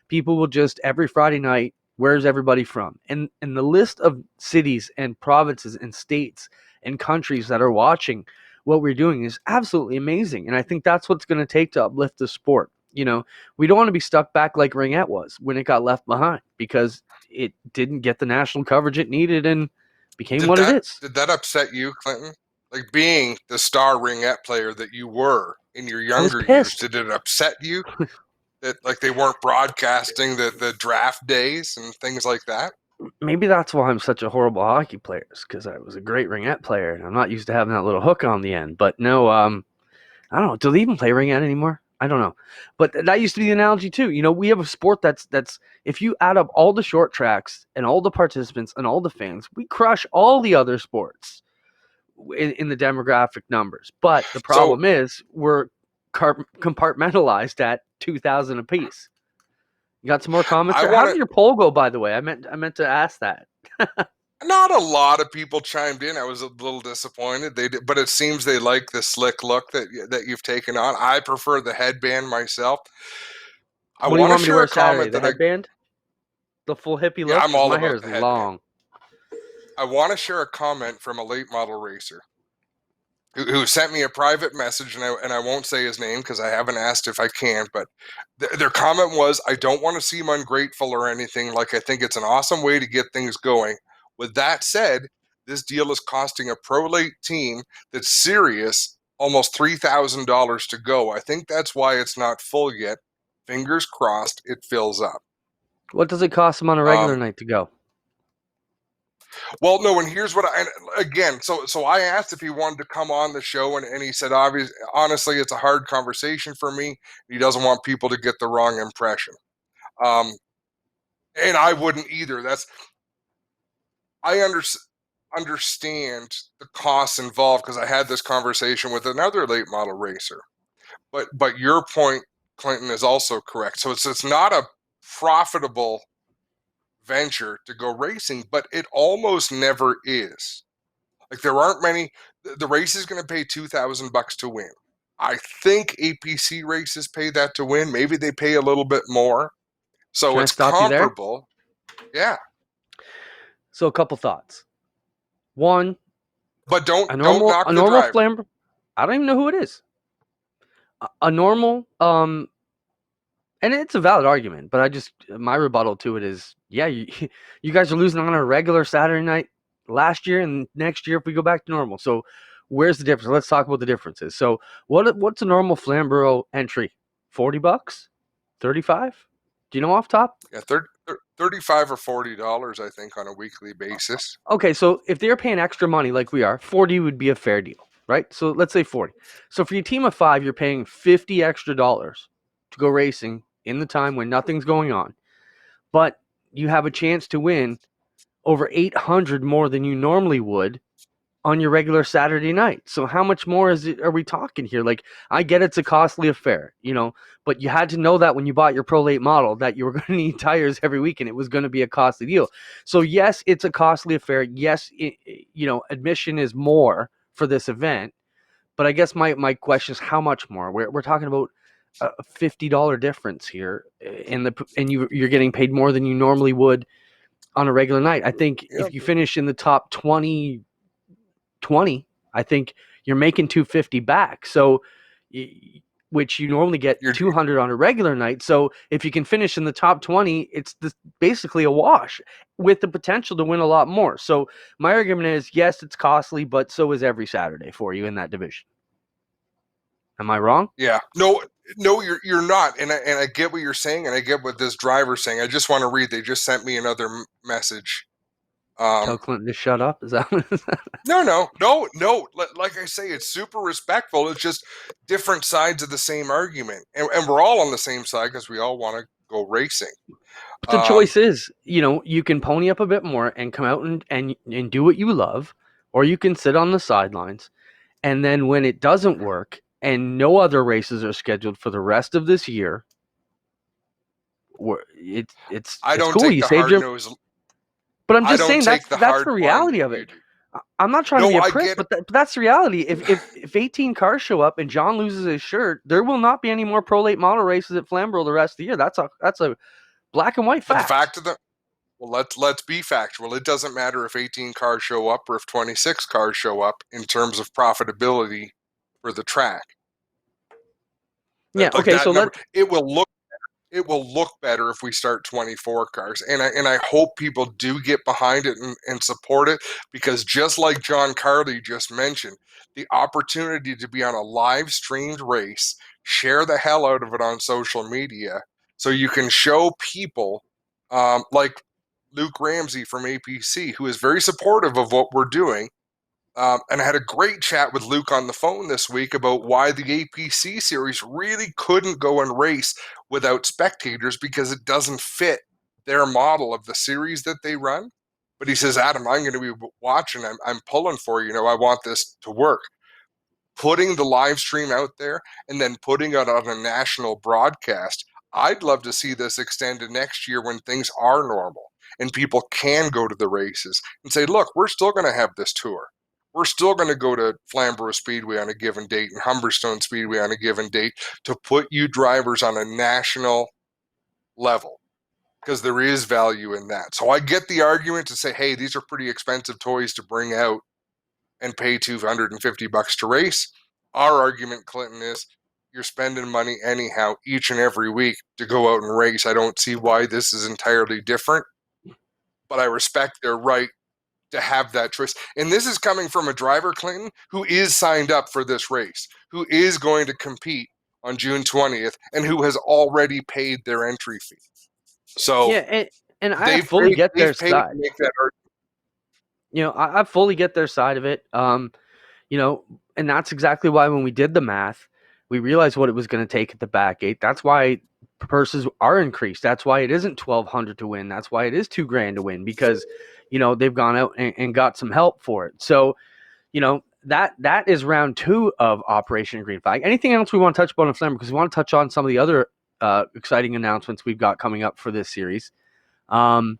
People will just, every Friday night, where's everybody from? And the list of cities and provinces and states and countries that are watching what we're doing is absolutely amazing. And I think that's what's going to take to uplift the sport. We don't want to be stuck back like Ringette was when it got left behind, because it didn't get the national coverage it needed and became what it is. Did that upset you, Clinton? Like, being the star Ringette player that you were in your younger years, did it upset you that they weren't broadcasting the draft days and things like that? Maybe that's why I'm such a horrible hockey player, because I was a great Ringette player and I'm not used to having that little hook on the end. But no, I don't know. Do they even play Ringette anymore? I don't know. But that used to be the analogy too. We have a sport that's if you add up all the short tracks and all the participants and all the fans, we crush all the other sports in the demographic numbers. But the problem is we're compartmentalized at 2,000 apiece. You got some more comments? How did your poll go, by the way? I meant to ask that. Not a lot of people chimed in. I was a little disappointed. They did, but it seems they like the slick look that you've taken on. I prefer the headband myself. What do you want me to wear Saturday? The headband? The full hippie look? I'm all my about hair is the headband. long. I want to share a comment from a late model racer who sent me a private message, and I won't say his name because I haven't asked if I can, but their comment was, I don't want to seem ungrateful or anything. I think it's an awesome way to get things going. With that said, this deal is costing a pro late team that's serious almost $3,000 to go. I think that's why it's not full yet. Fingers crossed it fills up. What does it cost them on a regular night to go? Well, no, and here's what so I asked if he wanted to come on the show, and he said, honestly, it's a hard conversation for me. He doesn't want people to get the wrong impression. And I wouldn't either. I understand the costs involved, because I had this conversation with another late model racer. But your point, Clinton, is also correct. So it's not a profitable venture to go racing, but it almost never is. There aren't many. The race is going to pay $2,000 to win. I think APC races pay that to win. Maybe they pay a little bit more. So it's comparable. Yeah. So a couple thoughts. One, but don't knock a normal the driver. flamber. I don't even know who it is. A normal, and it's a valid argument, but my rebuttal to it is, you guys are losing on a regular Saturday night last year and next year if we go back to normal. So where's the difference? Let's talk about the differences. So what's a normal Flamborough entry? $40? $35? Do you know off top? Yeah, $35 or $40, I think, on a weekly basis. Okay, so if they're paying extra money like we are, 40 would be a fair deal, right? So let's say 40. So for your team of 5, you're paying $50 extra to go racing in the time when nothing's going on. But you have a chance to win over $800 more than you normally would on your regular Saturday night. So how much more are we talking here? Like, I get it's a costly affair, but you had to know that when you bought your Pro Late model that you were going to need tires every week and it was going to be a costly deal. So yes, it's a costly affair. Yes, admission is more for this event, but I guess my question is how much more? We're talking about a $50 difference here, and you're getting paid more than you normally would on a regular night. I think if you finish in the top 20, I think you're making 250 back. So, which you normally get 200 on a regular night. So if you can finish in the top 20, it's basically a wash with the potential to win a lot more. So my argument is, yes, it's costly, but so is every Saturday for you in that division. Am I wrong? Yeah. No, you're not. And I get what you're saying, and I get what this driver's saying. I just want to read. They just sent me another message. Tell Clinton to shut up. Is that what it is? No. Like I say, it's super respectful. It's just different sides of the same argument, and we're all on the same side because we all want to go racing. But the choice is, you can pony up a bit more and come out and do what you love, or you can sit on the sidelines, and then when it doesn't work and no other races are scheduled for the rest of this year, it's cool. You saved your. But I'm just saying that's the reality of it. I'm not trying to be a prick, but that's the reality. If 18 cars show up and John loses his shirt, there will not be any more Pro Late model races at Flamborough the rest of the year. That's a black and white fact. But the fact of the let's be factual. It doesn't matter if 18 cars show up or if 26 cars show up in terms of profitability for the track. Yeah. Okay. So it will look better if we start 24 cars. And I hope people do get behind it and support it, because just like John Carley just mentioned, the opportunity to be on a live streamed race, share the hell out of it on social media so you can show people like Luke Ramsey from APC, who is very supportive of what we're doing. And I had a great chat with Luke on the phone this week about why the APC series really couldn't go and race without spectators, because it doesn't fit their model of the series that they run. But he says, Adam, I'm going to be watching. I'm pulling for you. I want this to work. Putting the live stream out there and then putting it on a national broadcast. I'd love to see this extended next year when things are normal and people can go to the races and say, look, we're still going to have this tour. We're still going to go to Flamborough Speedway on a given date and Humberstone Speedway on a given date to put you drivers on a national level, because there is value in that. So I get the argument to say, hey, these are pretty expensive toys to bring out and pay $250 to race. Our argument, Clinton, is you're spending money anyhow each and every week to go out and race. I don't see why this is entirely different, but I respect their right to have that choice. And this is coming from a driver, Clinton, who is signed up for this race, who is going to compete on June 20th, and who has already paid their entry fee. So yeah, and I fully get their side. Make that argument. I fully get their side of it. And that's exactly why when we did the math, we realized what it was going to take at the back gate. That's why purses are increased. That's why it isn't $1,200 to win. That's why it is $2,000 to win, because they've gone out and got some help for it. So that is round 2 of Operation Green Flag. Anything else we want to touch upon in Flamborough? Because we want to touch on some of the other exciting announcements we've got coming up for this series. Adam's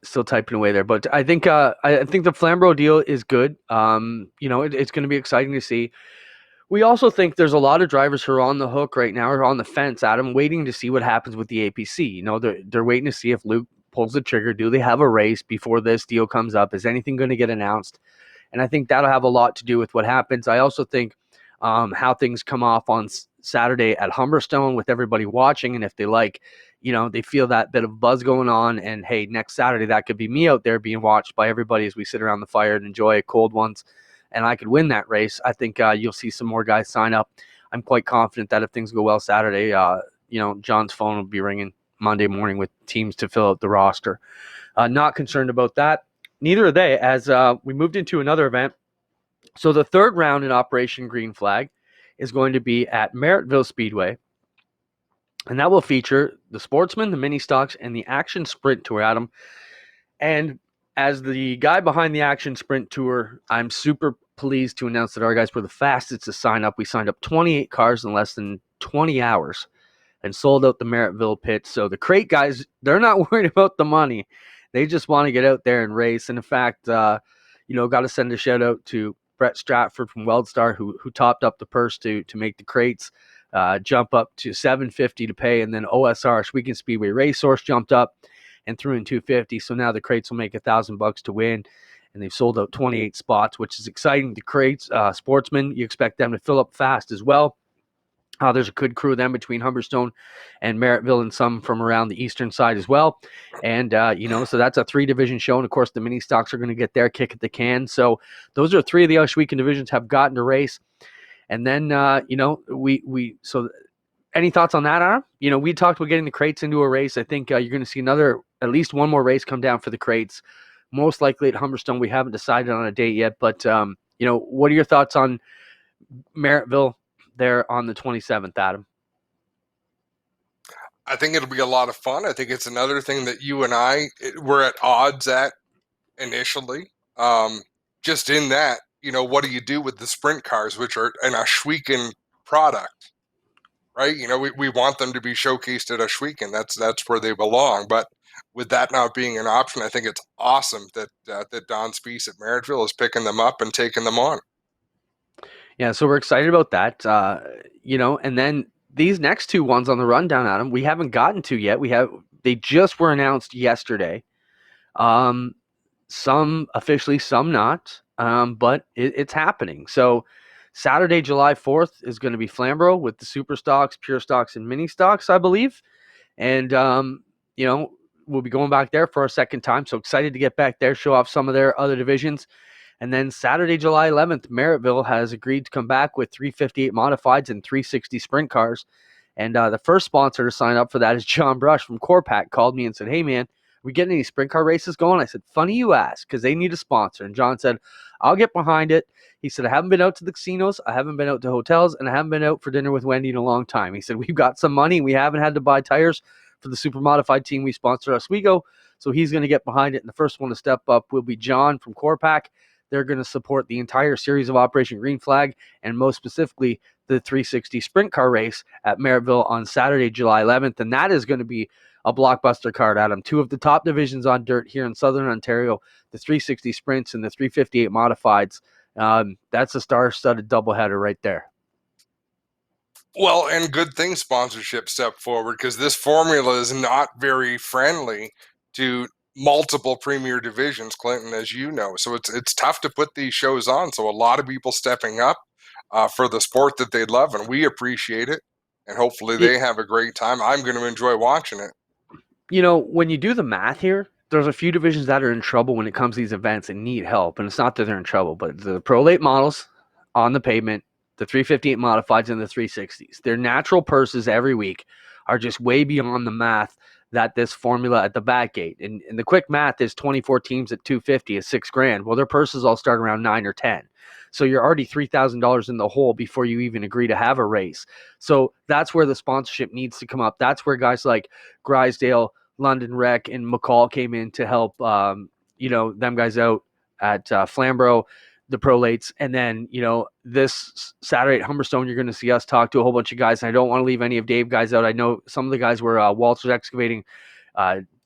still typing away there, but I think the Flamborough deal is good. It's going to be exciting to see. We also think there's a lot of drivers who are on the hook right now, or on the fence, Adam, waiting to see what happens with the APC. They're waiting to see if Luke pulls the trigger. Do they have a race before this deal comes up? Is anything going to get announced? And I think that'll have a lot to do with what happens. I also think how things come off on Saturday at Humberstone with everybody watching, and if they they feel that bit of buzz going on, and hey, next Saturday that could be me out there being watched by everybody as we sit around the fire and enjoy cold ones, and I could win that race. I think you'll see some more guys sign up. I'm quite confident that if things go well Saturday, John's phone will be ringing Monday morning with teams to fill out the roster. Not concerned about that. Neither are they, as we moved into another event. So the third round in Operation Green Flag is going to be at Merritt Speedway, and that will feature the Sportsman, the Mini Stocks, and the Action Sprint Tour, Adam. And as the guy behind the Action Sprint Tour, I'm super pleased to announce that our guys were the fastest to sign up. We signed up 28 cars in less than 20 hours and sold out the Merrittville pit. So the crate guys, they're not worried about the money. They just want to get out there and race. And in fact, got to send a shout out to Brett Stratford from WeldStar who topped up the purse to make the crates jump up to $750 to pay. And then OSR, Shweekin Speedway Racehorse, jumped up and threw in $250. So now the crates will make $1,000 to win. And they've sold out 28 spots, which is exciting. The crates, sportsmen, you expect them to fill up fast as well. There's a good crew of them between Humberstone and Merrittville and some from around the eastern side as well. And, so that's a 3-division show. And, of course, the mini stocks are going to get their kick at the can. So those are 3 of the Shweekin divisions have gotten to race. And then, so any thoughts on that, Adam? We talked about getting the crates into a race. I think you're going to see at least one more race come down for the crates. Most likely at Humberstone. We haven't decided on a date yet. But, what are your thoughts on Merrittville there on the 27th, Adam? I think it'll be a lot of fun. I think it's another thing that you and I were at odds at initially. Just in that, what do you do with the sprint cars, which are an Shweekin product, right? We want them to be showcased at Shweekin. That's where they belong. But with that not being an option, I think it's awesome that Don Speece at Merrittville is picking them up and taking them on. Yeah, so we're excited about that, and then these next 2 ones on the rundown, Adam, we haven't gotten to yet. They just were announced yesterday. Some officially, some not, but it's happening. So Saturday, July 4th is going to be Flamborough with the super stocks, pure stocks, and mini stocks, I believe. And, we'll be going back there for our second time. So excited to get back there, show off some of their other divisions. And then Saturday, July 11th, Merrittville has agreed to come back with 358 modifieds and 360 sprint cars. And the first sponsor to sign up for that is John Brush from Corpac. Called me and said, "Hey, man, are we getting any sprint car races going?" I said, "Funny you ask, because they need a sponsor." And John said, "I'll get behind it." He said, "I haven't been out to the casinos, I haven't been out to hotels, and I haven't been out for dinner with Wendy in a long time." He said, "We've got some money, and we haven't had to buy tires for the super modified team we sponsor, Oswego." So he's going to get behind it. And the first one to step up will be John from Corpac. They're going to support the entire series of Operation Green Flag, and most specifically the 360 sprint car race at Merrittville on Saturday, July 11th. And that is going to be a blockbuster card, Adam. 2 of the top divisions on dirt here in Southern Ontario, the 360 sprints and the 358 modifieds. That's a star-studded doubleheader right there. Well, and good thing sponsorship stepped forward, because this formula is not very friendly to multiple premier divisions, Clinton, as you know. So it's tough to put these shows on. So a lot of people stepping up for the sport that they love, and we appreciate it. And hopefully they have a great time. I'm going to enjoy watching it. When you do the math here, there's a few divisions that are in trouble when it comes to these events and need help. And it's not that they're in trouble, but the Pro Late models on the pavement, the 358 modifieds, and the 360s. Their natural purses every week are just way beyond the math that this formula at the back gate. And the quick math is 24 teams at 250 is $6,000. Well, their purses all start around 9 or 10. So you're already $3,000 in the hole before you even agree to have a race. So that's where the sponsorship needs to come up. That's where guys like Grisdale, London Rec, and McCall came in to help, them guys out at Flamborough, the prolates. And then, this Saturday at Humberstone, you're going to see us talk to a whole bunch of guys. And I don't want to leave any of Dave guys out. I know some of the guys were Walters Excavating,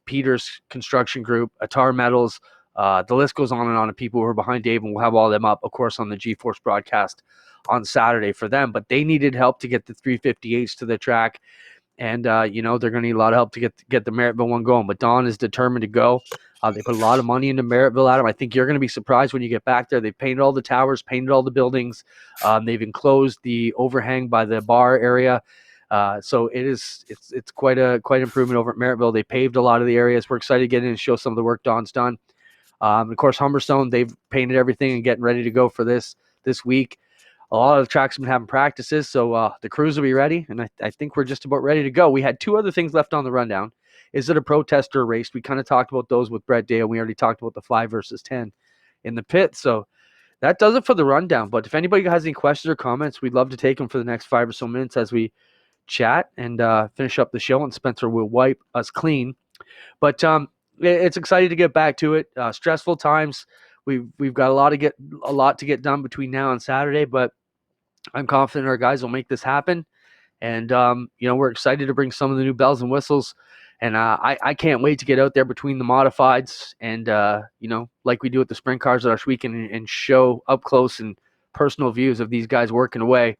Peters Construction Group, Attar Metals. The list goes on and on of people who are behind Dave, and we'll have all of them up, of course, on the G-Force broadcast on Saturday for them. But they needed help to get the 358s to the track. And, they're going to need a lot of help to get the Merrittville one going. But Don is determined to go. They put a lot of money into Merrittville, Adam. I think you're going to be surprised when you get back there. They've painted all the towers, painted all the buildings. They've enclosed the overhang by the bar area. So it's quite improvement over at Merrittville. They paved a lot of the areas. We're excited to get in and show some of the work Don's done. Of course, Humberstone, they've painted everything and getting ready to go for this week. A lot of the tracks have been having practices, so the crews will be ready, and I think we're just about ready to go. We had 2 other things left on the rundown. Is it a protester race? We kind of talked about those with Brett Dale. We already talked about the 5 versus 10 in the pit. So that does it for the rundown. But if anybody has any questions or comments, we'd love to take them for the next 5 or so minutes as we chat and finish up the show, and Spencer will wipe us clean. But it's exciting to get back to it. Stressful times. We've got a lot to get done between now and Saturday, but I'm confident our guys will make this happen. And we're excited to bring some of the new bells and whistles. And I can't wait to get out there between the modifieds and like we do with the sprint cars last weekend, and show up close and personal views of these guys working away.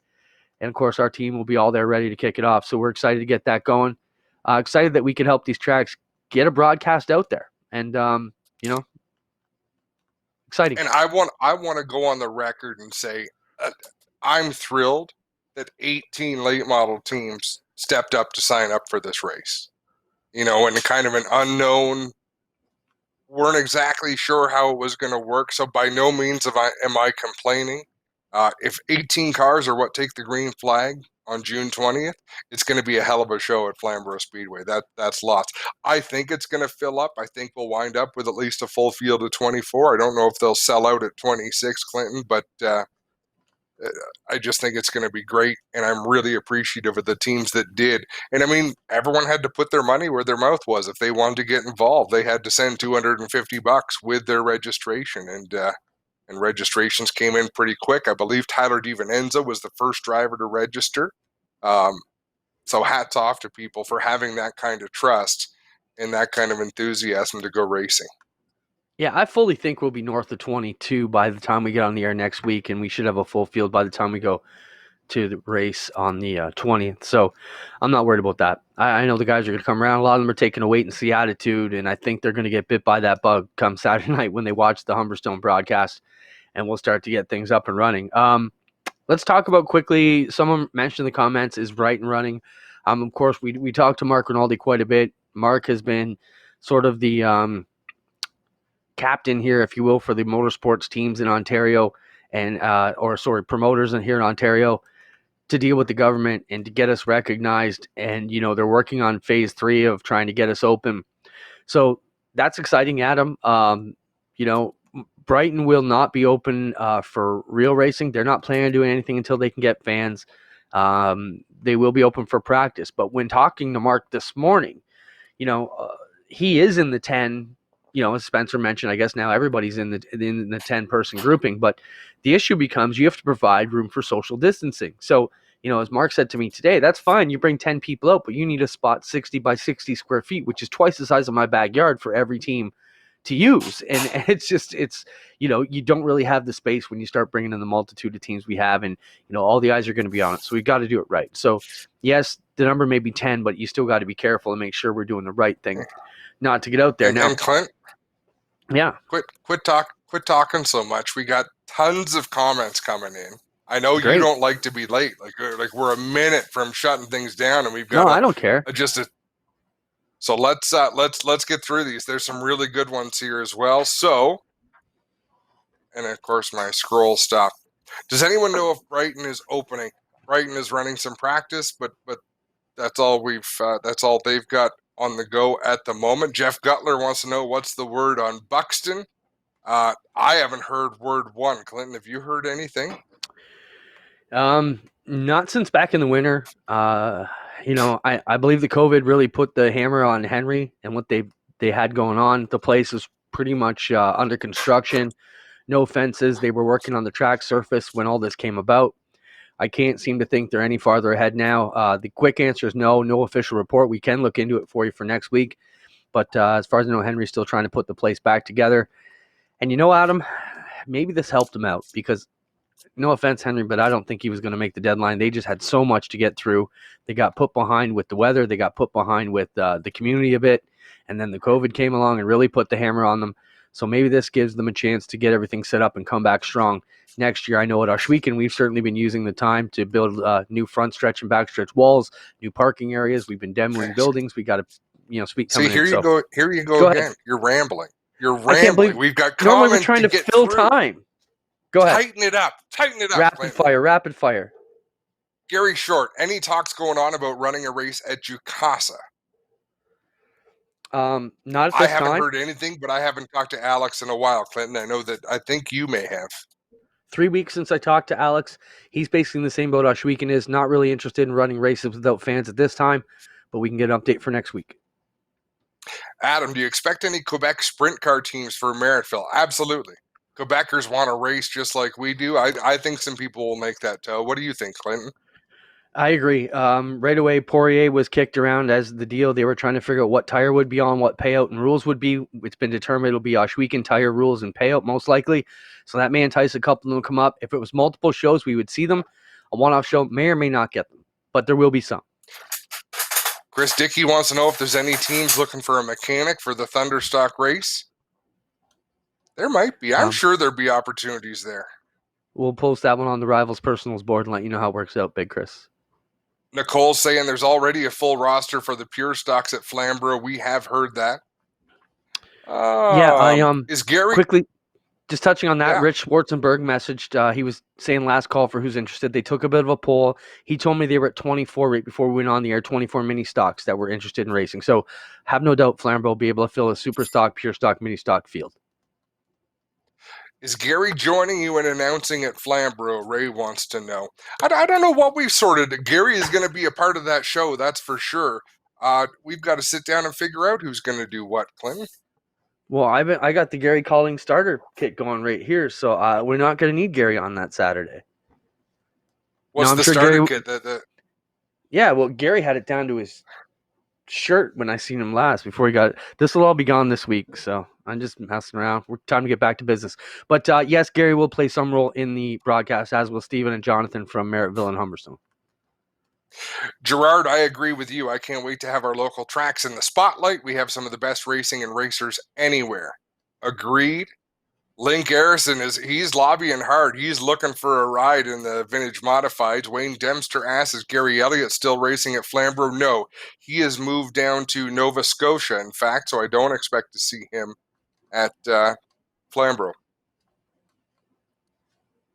And of course, our team will be all there ready to kick it off. So we're excited to get that going. Excited that we can help these tracks get a broadcast out there. And exciting. And I want to go on the record and say I'm thrilled that 18 late model teams stepped up to sign up for this race. In kind of an unknown, weren't exactly sure how it was going to work. So by no means am I complaining. If 18 cars are what take the green flag on June 20th, it's going to be a hell of a show at Flamborough Speedway. That's lots. I think it's going to fill up. I think we'll wind up with at least a full field of 24. I don't know if they'll sell out at 26, Clinton, but I just think it's going to be great, and I'm really appreciative of the teams that did. And I mean, everyone had to put their money where their mouth was. If they wanted to get involved, they had to send $250 with their registration, and registrations came in pretty quick. I believe Tyler DiVincenzo was the first driver to register. So hats off to people for having that kind of trust and that kind of enthusiasm to go racing. Yeah, I fully think we'll be north of 22 by the time we get on the air next week, and we should have a full field by the time we go to the race on the 20th. So I'm not worried about that. I know the guys are going to come around. A lot of them are taking a wait-and-see attitude, and I think they're going to get bit by that bug come Saturday night when they watch the Humberstone broadcast, and we'll start to get things up and running. Let's talk about quickly, someone mentioned in the comments, is Brighton running? Of course, we talked to Mark Rinaldi quite a bit. Mark has been sort of the captain here, if you will, for the motorsports teams in Ontario and promoters in here in Ontario to deal with the government and to get us recognized. And they're working on phase 3 of trying to get us open. So that's exciting, Adam. Brighton will not be open for real racing. They're not planning on doing anything until they can get fans. They will be open for practice. But when talking to Mark this morning, he is in the 10. As Spencer mentioned, I guess now everybody's in the 10-person grouping. But the issue becomes you have to provide room for social distancing. So, as Mark said to me today, that's fine. You bring 10 people out, but you need a spot 60 by 60 square feet, which is twice the size of my backyard for every team to use. And it's you don't really have the space when you start bringing in the multitude of teams we have. And, all the eyes are going to be on it. So we've got to do it right. So, yes, the number may be 10, but you still got to be careful and make sure we're doing the right thing not to get out there. And Clint? Yeah. Quit talking so much. We got tons of comments coming in. I know Great. You don't like to be late. Like we're a minute from shutting things down, and we've got. No, I don't care. So let's get through these. There's some really good ones here as well. So, and of course my scroll stopped. Does anyone know if Brighton is opening? Brighton is running some practice, but that's all that's all they've got on the go at the moment. Jeff Gutler wants to know what's the word on Buxton. I haven't heard word one. Clinton, have you heard anything? Not since back in the winter. I believe the COVID really put the hammer on Henry and what they had going on. The place is pretty much under construction. No fences. They were working on the track surface when all this came about. I can't seem to think they're any farther ahead now. The quick answer is no official report. We can look into it for you for next week. But as far as I know, Henry's still trying to put the place back together. And Adam, maybe this helped him out because, no offense, Henry, but I don't think he was going to make the deadline. They just had so much to get through. They got put behind with the weather. They got put behind with the community a bit. And then the COVID came along and really put the hammer on them. So maybe this gives them a chance to get everything set up and come back strong next year. I know at Oshweekend, we've certainly been using the time to build new front stretch and back stretch walls, new parking areas. We've been demoing buildings. We got to speak. See, here you go. Here you go again. Ahead. You're rambling. I can't believe we've got comments. Normally we're trying to fill through. Time. Go ahead. Tighten it up. Rapid fire. Gary Short, any talks going on about running a race at Jukasa? Not at this time. I haven't heard anything, but I haven't talked to Alex in a while, Clinton. I think you may have. 3 weeks since I talked to Alex. He's basically in the same boat Oshweekend is. Not really interested in running races without fans at this time, but we can get an update for next week. Adam, do you expect any Quebec sprint car teams for Merrittville? Absolutely. Quebecers want to race just like we do. I think some people will make that toe. What do you think, Clinton? I agree. Right away, Poirier was kicked around as the deal. They were trying to figure out what tire would be on, what payout and rules would be. It's been determined it'll be Oshweekend tire rules and payout most likely. So that may entice a couple of them to come up. If it was multiple shows, we would see them. A one-off show may or may not get them, but there will be some. Chris Dickey wants to know if there's any teams looking for a mechanic for the Thunderstock race. There might be. I'm sure there'd be opportunities there. We'll post that one on the Rivalz Personals board and let you know how it works out, Big Chris. Nicole's saying there's already a full roster for the Pure Stocks at Flamborough. We have heard that. Is Gary quickly just touching on that? Yeah. Rich Schwarzenberg messaged. He was saying last call for who's interested. They took a bit of a poll. He told me they were at 24 right before we went on the air. 24 mini stocks that were interested in racing. So have no doubt Flamborough will be able to fill a super stock, pure stock, mini stock field. Is Gary joining you in announcing at Flamborough? Ray wants to know. I don't know what we've sorted. Gary is going to be a part of that show, that's for sure. We've got to sit down and figure out who's going to do what, Clinton. Well, I got the Gary Calling starter kit going right here, so we're not going to need Gary on that Saturday. What's the starter kit? Yeah, well, Gary had it down to his shirt when I seen him last before he got it. This will all be gone this week, so I'm just messing around. We're time to get back to business. But yes, Gary will play some role in the broadcast, as will Stephen and Jonathan from Merritt, Ville, and Humberstone. Gerard, I agree with you. I can't wait to have our local tracks in the spotlight. We have some of the best racing and racers anywhere. Agreed. Link Harrison he's lobbying hard. He's looking for a ride in the vintage modifieds. Wayne Dempster asks, is Gary Elliott still racing at Flamborough? No, he has moved down to Nova Scotia, in fact, so I don't expect to see him at Flamborough.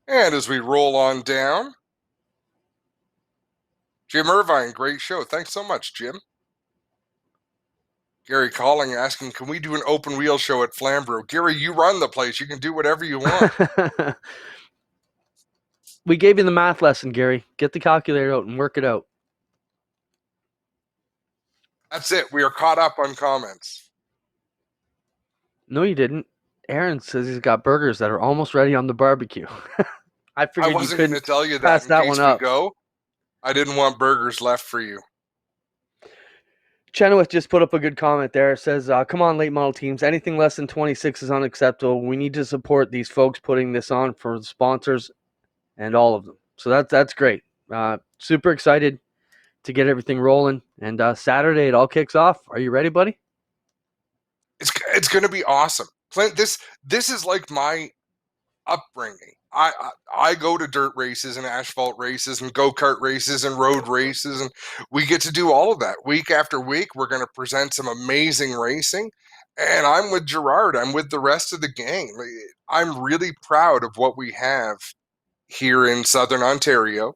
And as we roll on down, Jim Irvine, great show. Thanks so much, Jim. Gary Calling asking, can we do an open wheel show at Flamborough? Gary, you run the place. You can do whatever you want. We gave you the math lesson, Gary. Get the calculator out and work it out. That's it. We are caught up on comments. No, you didn't. Aaron says he's got burgers that are almost ready on the barbecue. I wasn't going to tell you that in case we go. I didn't want burgers left for you. Chenoweth just put up a good comment there. It says, come on, late model teams. Anything less than 26 is unacceptable. We need to support these folks putting this on for the sponsors and all of them. So that's great. Super excited to get everything rolling. And Saturday, it all kicks off. Are you ready, buddy? It's going to be awesome. Clint, this is like my upbringing. I go to dirt races and asphalt races and go-kart races and road races, and we get to do all of that. Week after week, we're going to present some amazing racing, and I'm with Gerard. I'm with the rest of the gang. I'm really proud of what we have here in Southern Ontario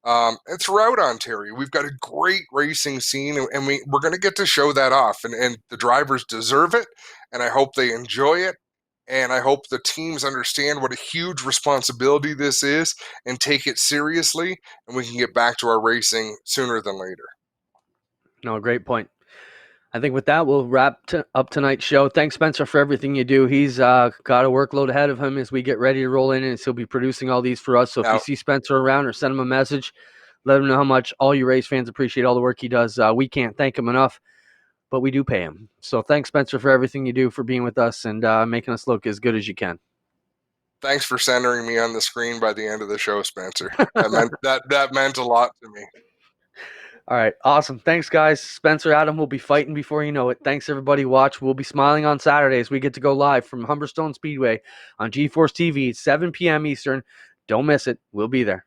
and throughout Ontario. We've got a great racing scene, and we're going to get to show that off, and the drivers deserve it, and I hope they enjoy it. And I hope the teams understand what a huge responsibility this is and take it seriously, and we can get back to our racing sooner than later. No, great point. I think with that, we'll wrap up tonight's show. Thanks, Spencer, for everything you do. He's got a workload ahead of him as we get ready to roll in, and he'll be producing all these for us. So if you see Spencer around or send him a message, let him know how much all you race fans appreciate all the work he does. We can't thank him enough, but we do pay him. So thanks, Spencer, for everything you do, for being with us and making us look as good as you can. Thanks for centering me on the screen by the end of the show, Spencer. That meant a lot to me. All right, awesome. Thanks, guys. Spencer, Adam will be fighting before you know it. Thanks, everybody. Watch. We'll be smiling on Saturdays. We get to go live from Humberstone Speedway on GeForce TV, 7 p.m. Eastern. Don't miss it. We'll be there.